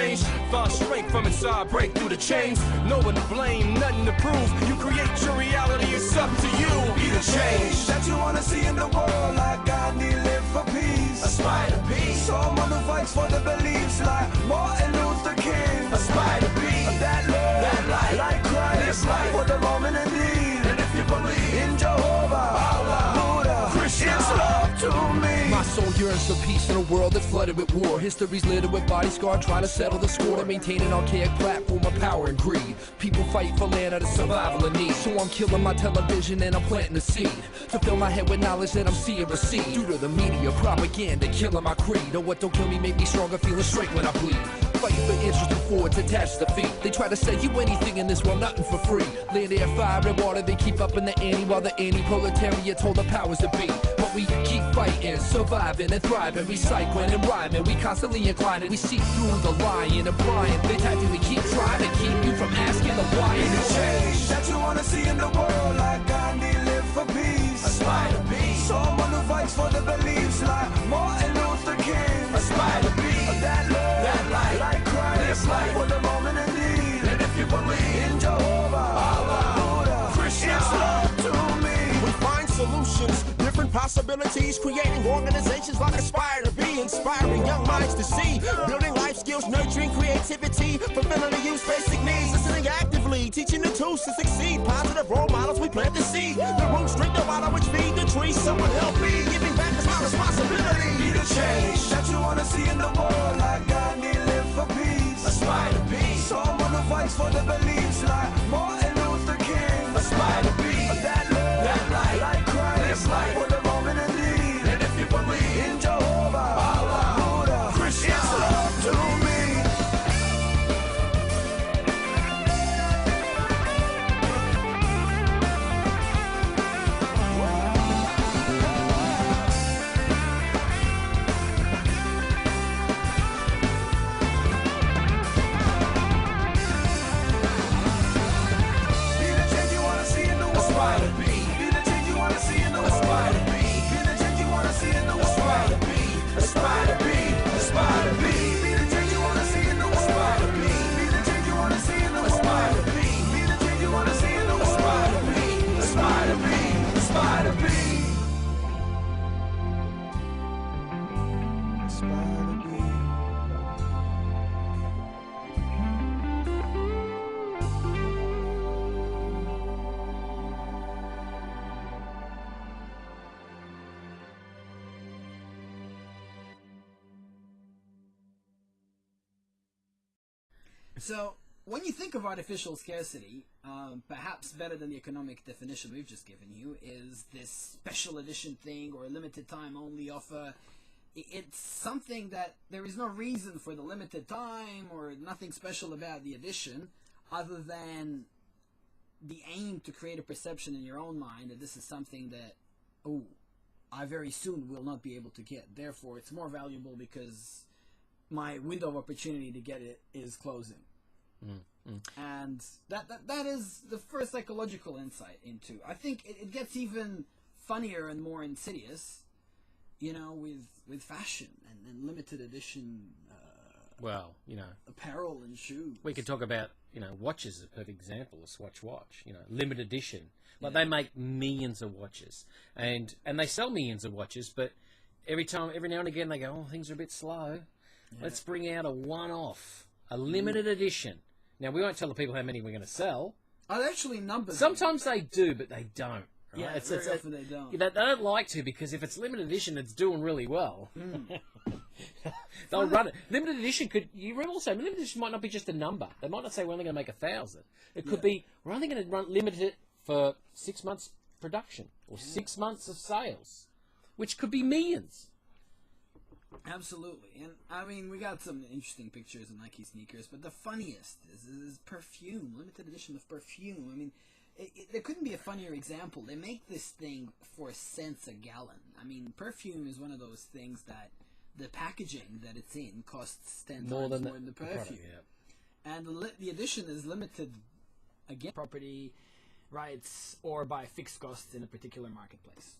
Find strength from inside, break through the chains. No one to blame, nothing to prove. You create your reality, it's up to you. Be the change that you wanna see in the world. Like Gandhi live for peace, aspire to be. Someone who fights for the beliefs like Martin Luther King. Aspire to be that love, that light, like Christ, life for the moment indeed. And if you believe in Jehovah, Allah, Buddha, Krishna, it's love to me. My soul yearns for peace in a world that's flooded with war. History's littered with body scar, trying to settle the score to maintain an archaic platform of power and greed. People fight for land out of survival and need. So I'm killing my television and I'm planting a seed to fill my head with knowledge that I'm seeing recede. Due to the media propaganda, killing my creed. Oh, what don't kill me make me stronger, feeling straight when I bleed. fighting for interest before it's attached to feet. They try to sell you anything in this world, nothing for free. Land, air, fire, and water, they keep up in the ante, while the anti-proletariats hold the powers to be. But we keep fighting, surviving, and thriving, recycling and rhyming. We constantly inclining, we see through the lying and prying. They tactically keep trying to keep you from asking the why. Be the change that you wanna see in the world, like Gandhi live for peace. Aspire to be Someone who fights for the beliefs, like Martin Luther King. Aspire to be that love, that light, like Christ, live life for the moment in need. And if you believe In Jehovah, Allah, Buddha, Krishna, it's love to me. We find solutions, different possibilities, creating organizations like Aspire to Be, inspiring young minds to see, building life skills, nurturing creativity, fulfilling the youth's basic needs, listening actively, teaching the tools to succeed, positive role models, we plant the seed, the roots drink the water which feed the trees, someone help me, giving back is my responsibility. Be the change that you wanna see in the world, like Gandhi live for peace. Aspire to be Someone who fights for the beliefs, like Martin Luther King. Aspire to be that love, that light, like Christ, live life for the moment in need. And if you believe In Jehovah, Allah, Buddha, Krishna, it's love to me. Be the change you wanna see in the world. Aspire to be Be the change you wanna see in the world. Aspire to be Be the change you wanna see in the world. Aspire to be Aspire to be Aspire to be Be the change you wanna see in the world. Aspire to be Be the change you wanna see in the world. Aspire to be Be the change you wanna see in the world. Aspire to be Aspire to be Aspire to be Aspire to be. So, when you think of artificial scarcity, perhaps better than the economic definition we've just given you, is this special edition thing or a limited time only offer. It's something that there is no reason for the limited time or nothing special about the edition other than the aim to create a perception in your own mind that this is something that, oh, I very soon will not be able to get. Therefore, it's more valuable because my window of opportunity to get it is closing. And that is the first psychological insight into. I think it gets even funnier and more insidious, you know, with fashion and limited edition Well, you know, apparel and shoes. we could talk about, you know, watches is a perfect example, a Swatch watch, you know, limited edition. Like, they make millions of watches, and they sell millions of watches, but every now and again they go, oh, things are a bit slow. Let's bring out a one-off, a limited edition. Now, we won't tell the people how many we're going to sell. Are they actually numbers? Sometimes they do, but they don't. Right? Yeah, very often they don't. They don't like to, because if it's limited edition, it's doing really well. They'll run it. Limited edition could. You also, limited edition might not be just a number. They might not say we're only going to make 1,000. It could be we're only going to limit it for 6 months production or 6 months of sales, which could be millions. Absolutely. And I mean, we got some interesting pictures of Nike sneakers, but the funniest is perfume, limited edition of perfume. I mean, there couldn't be a funnier example. They make this thing for cents a gallon. I mean, perfume is one of those things that the packaging that it's in costs 10 times more than the perfume. Product, yeah. And the edition is limited, again, property rights or by fixed costs in a particular marketplace.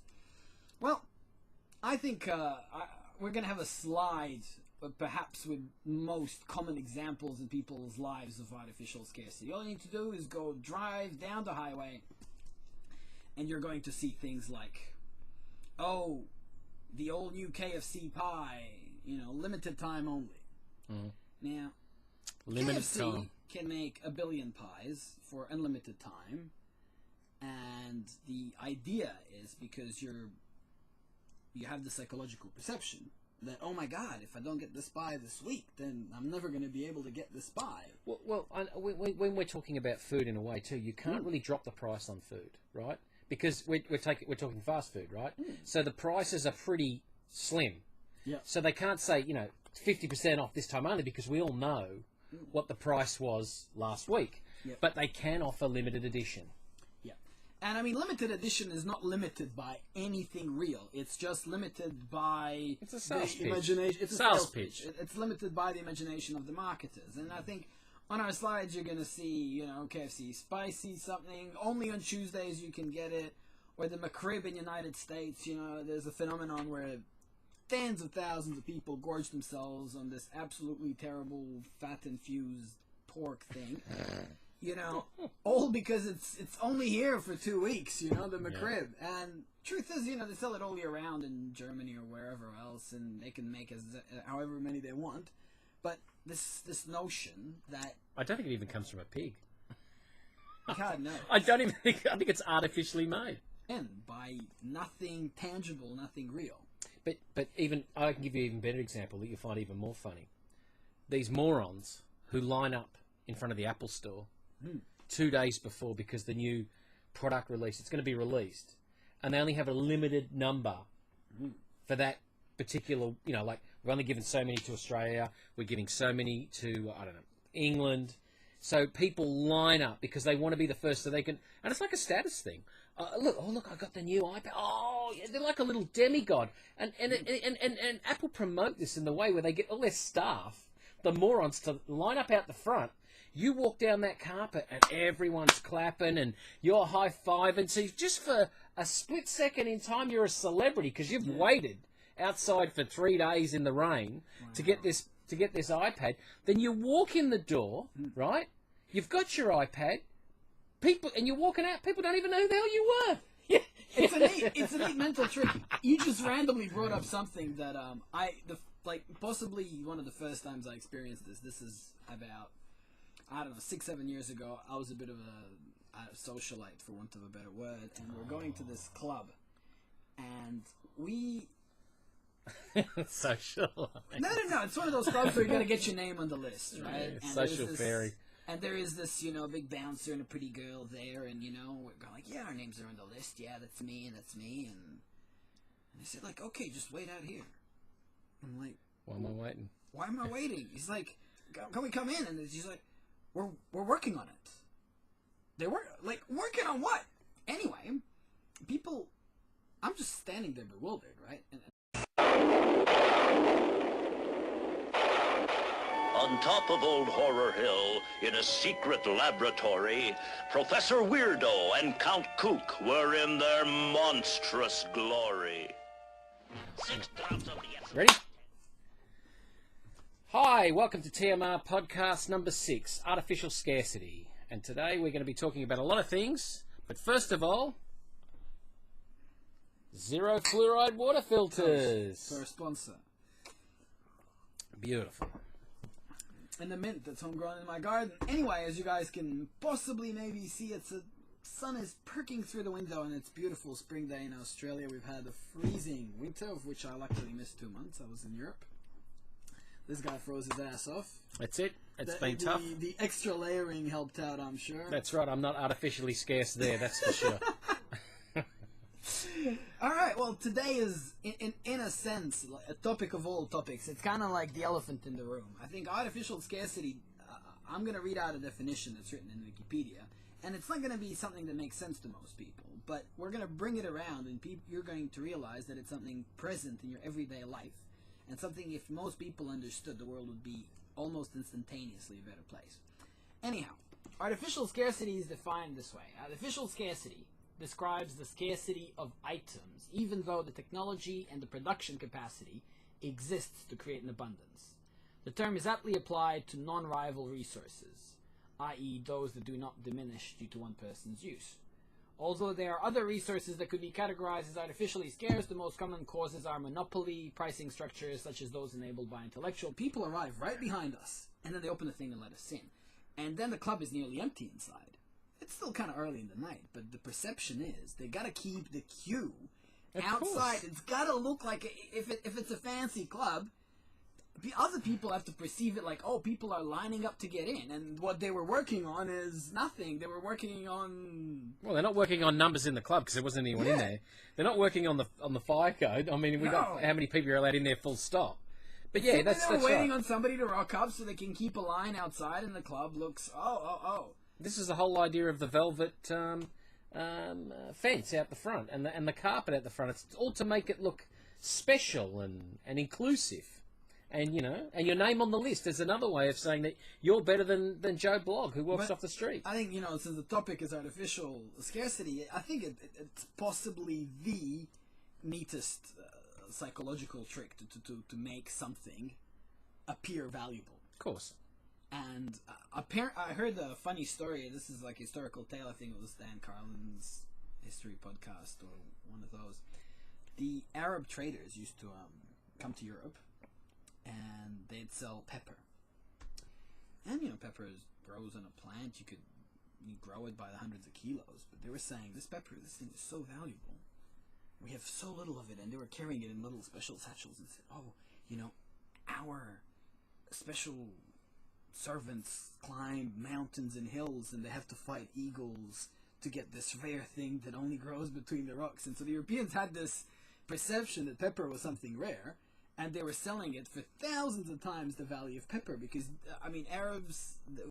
Well, I think we're going to have a slide, perhaps with most common examples in people's lives of artificial scarcity. All you need to do is go drive down the highway, and you're going to see things like, oh, the old new KFC pie, you know, limited time only. Now, Limited KFC time. can make 1 billion pies for unlimited time, and the idea is because you have the psychological perception that, oh my god, if I don't get this pie this week, then I'm never going to be able to get this pie. Well, when we're talking about food in a way too, you can't really drop the price on food, right? Because we're talking fast food, right? So the prices are pretty slim. Yeah. So they can't say, you know, 50% off this time only because we all know what the price was last week. Yep. But they can offer limited edition. Yeah. And I mean, limited edition is not limited by anything real. It's just limited by It's a sales pitch. imagination. It's a Sales pitch. It's limited by the imagination of the marketers. And I think on our slides you're going to see, you know, KFC spicy something. Only on Tuesdays you can get it. Or the McRib in United States, you know, there's a phenomenon where tens of thousands of people gorge themselves on this absolutely terrible fat-infused pork thing. You know, all because it's only here for 2 weeks, you know, the McRib. Yeah. And truth is, you know, they sell it all year round in Germany or wherever else, and they can make however many they want. But this notion that... I don't think it even comes from a pig. God, no. I think it's artificially made. And by nothing tangible, nothing real. But even I can give you an even better example that you'll find even more funny. These morons who line up in front of the Apple store 2 days before because the new product release, it's going to be released, and they only have a limited number for that particular, you know, like we're only giving so many to Australia, we're giving so many to, I don't know, England. So people line up because they want to be the first so they can, and it's like a status thing. Look, I got the new iPad. Oh, yeah, they're like a little demigod. And Apple promote this in the way where they get all their staff, the morons, to line up out the front. You walk down that carpet and everyone's clapping and you're high-fiving. So just for a split second in time, you're a celebrity because you've waited outside for 3 days in the rain to get this iPad. Then you walk in the door, right? You've got your iPad. People, and you're walking out, people don't even know who the hell you were. It's a neat mental trick. You just randomly brought up something that possibly one of the first times I experienced this. This is about, I don't know, 6-7 years ago. I was a bit of a socialite, for want of a better word, and we're going to this club, and we... Social. No. It's one of those clubs where you got to get your name on the list, right? Yeah, social fairy. And there is this, you know, big bouncer and a pretty girl there, and, you know, we're going like, yeah, our names are on the list. Yeah, that's me, and that's me. And they said, like, okay, just wait out here. I'm like, why am I waiting? Why am I waiting? He's like, can we come in? And he's like, we're working on it. They were like, working on what? Anyway, people, I'm just standing there bewildered, right? On top of Old Horror Hill, in a secret laboratory, Professor Weirdo and Count Kook were in their monstrous glory. 6 drops of the... Ready? Hi, welcome to TMR podcast number 6, Artificial Scarcity. And today we're going to be talking about a lot of things, but first of all, zero fluoride water filters. For a sponsor. Beautiful. And the mint that's homegrown in my garden. Anyway, as you guys can possibly maybe see, the sun is perking through the window, and it's a beautiful spring day in Australia. We've had a freezing winter, of which I luckily missed 2 months. I was in Europe. This guy froze his ass off. That's it. It's been tough. The extra layering helped out, I'm sure. That's right. I'm not artificially scarce there, that's for sure. Alright, well, today is, in a sense, a topic of all topics. It's kind of like the elephant in the room. I think artificial scarcity, I'm going to read out a definition that's written in Wikipedia, and it's not going to be something that makes sense to most people, but we're going to bring it around, and you're going to realize that it's something present in your everyday life, and something if most people understood, the world would be almost instantaneously a better place. Anyhow, artificial scarcity is defined this way. Artificial scarcity describes the scarcity of items, even though the technology and the production capacity exists to create an abundance. The term is aptly applied to non-rival resources, i.e. those that do not diminish due to one person's use. Although there are other resources that could be categorized as artificially scarce, the most common causes are monopoly, pricing structures such as those enabled by intellectual. People arrive right behind us, and then they open the thing and let us in. And then the club is nearly empty inside. It's still kind of early in the night, but the perception is they got to keep the queue outside. It's got to look like, if it's a fancy club, the other people have to perceive it like, oh, people are lining up to get in, and what they were working on is nothing. They were working on... Well, they're not working on numbers in the club because there wasn't anyone in there. They're not working on the fire code. I mean, we got how many people are allowed in there full stop. But yeah, They're that's waiting right. on somebody to rock up so they can keep a line outside, and the club looks This is the whole idea of the velvet fence out the front and the carpet out the front. It's all to make it look special and inclusive. And, you know, and your name on the list is another way of saying that you're better than Joe Blogg, who walks off the street. I think, you know, since the topic is artificial scarcity, I think it's possibly the neatest psychological trick to make something appear valuable. Of course. And I heard a funny story. This is like a historical tale. I think it was Dan Carlin's history podcast or one of those. The Arab traders used to come to Europe, and they'd sell pepper. And, you know, pepper grows on a plant. You grow it by the hundreds of kilos. But they were saying, this thing is so valuable. We have so little of it. And they were carrying it in little special satchels and said, oh, you know, our special servants climb mountains and hills, and they have to fight eagles to get this rare thing that only grows between the rocks. And so the Europeans had this perception that pepper was something rare, and they were selling it for thousands of times the value of pepper, because, I mean, Arabs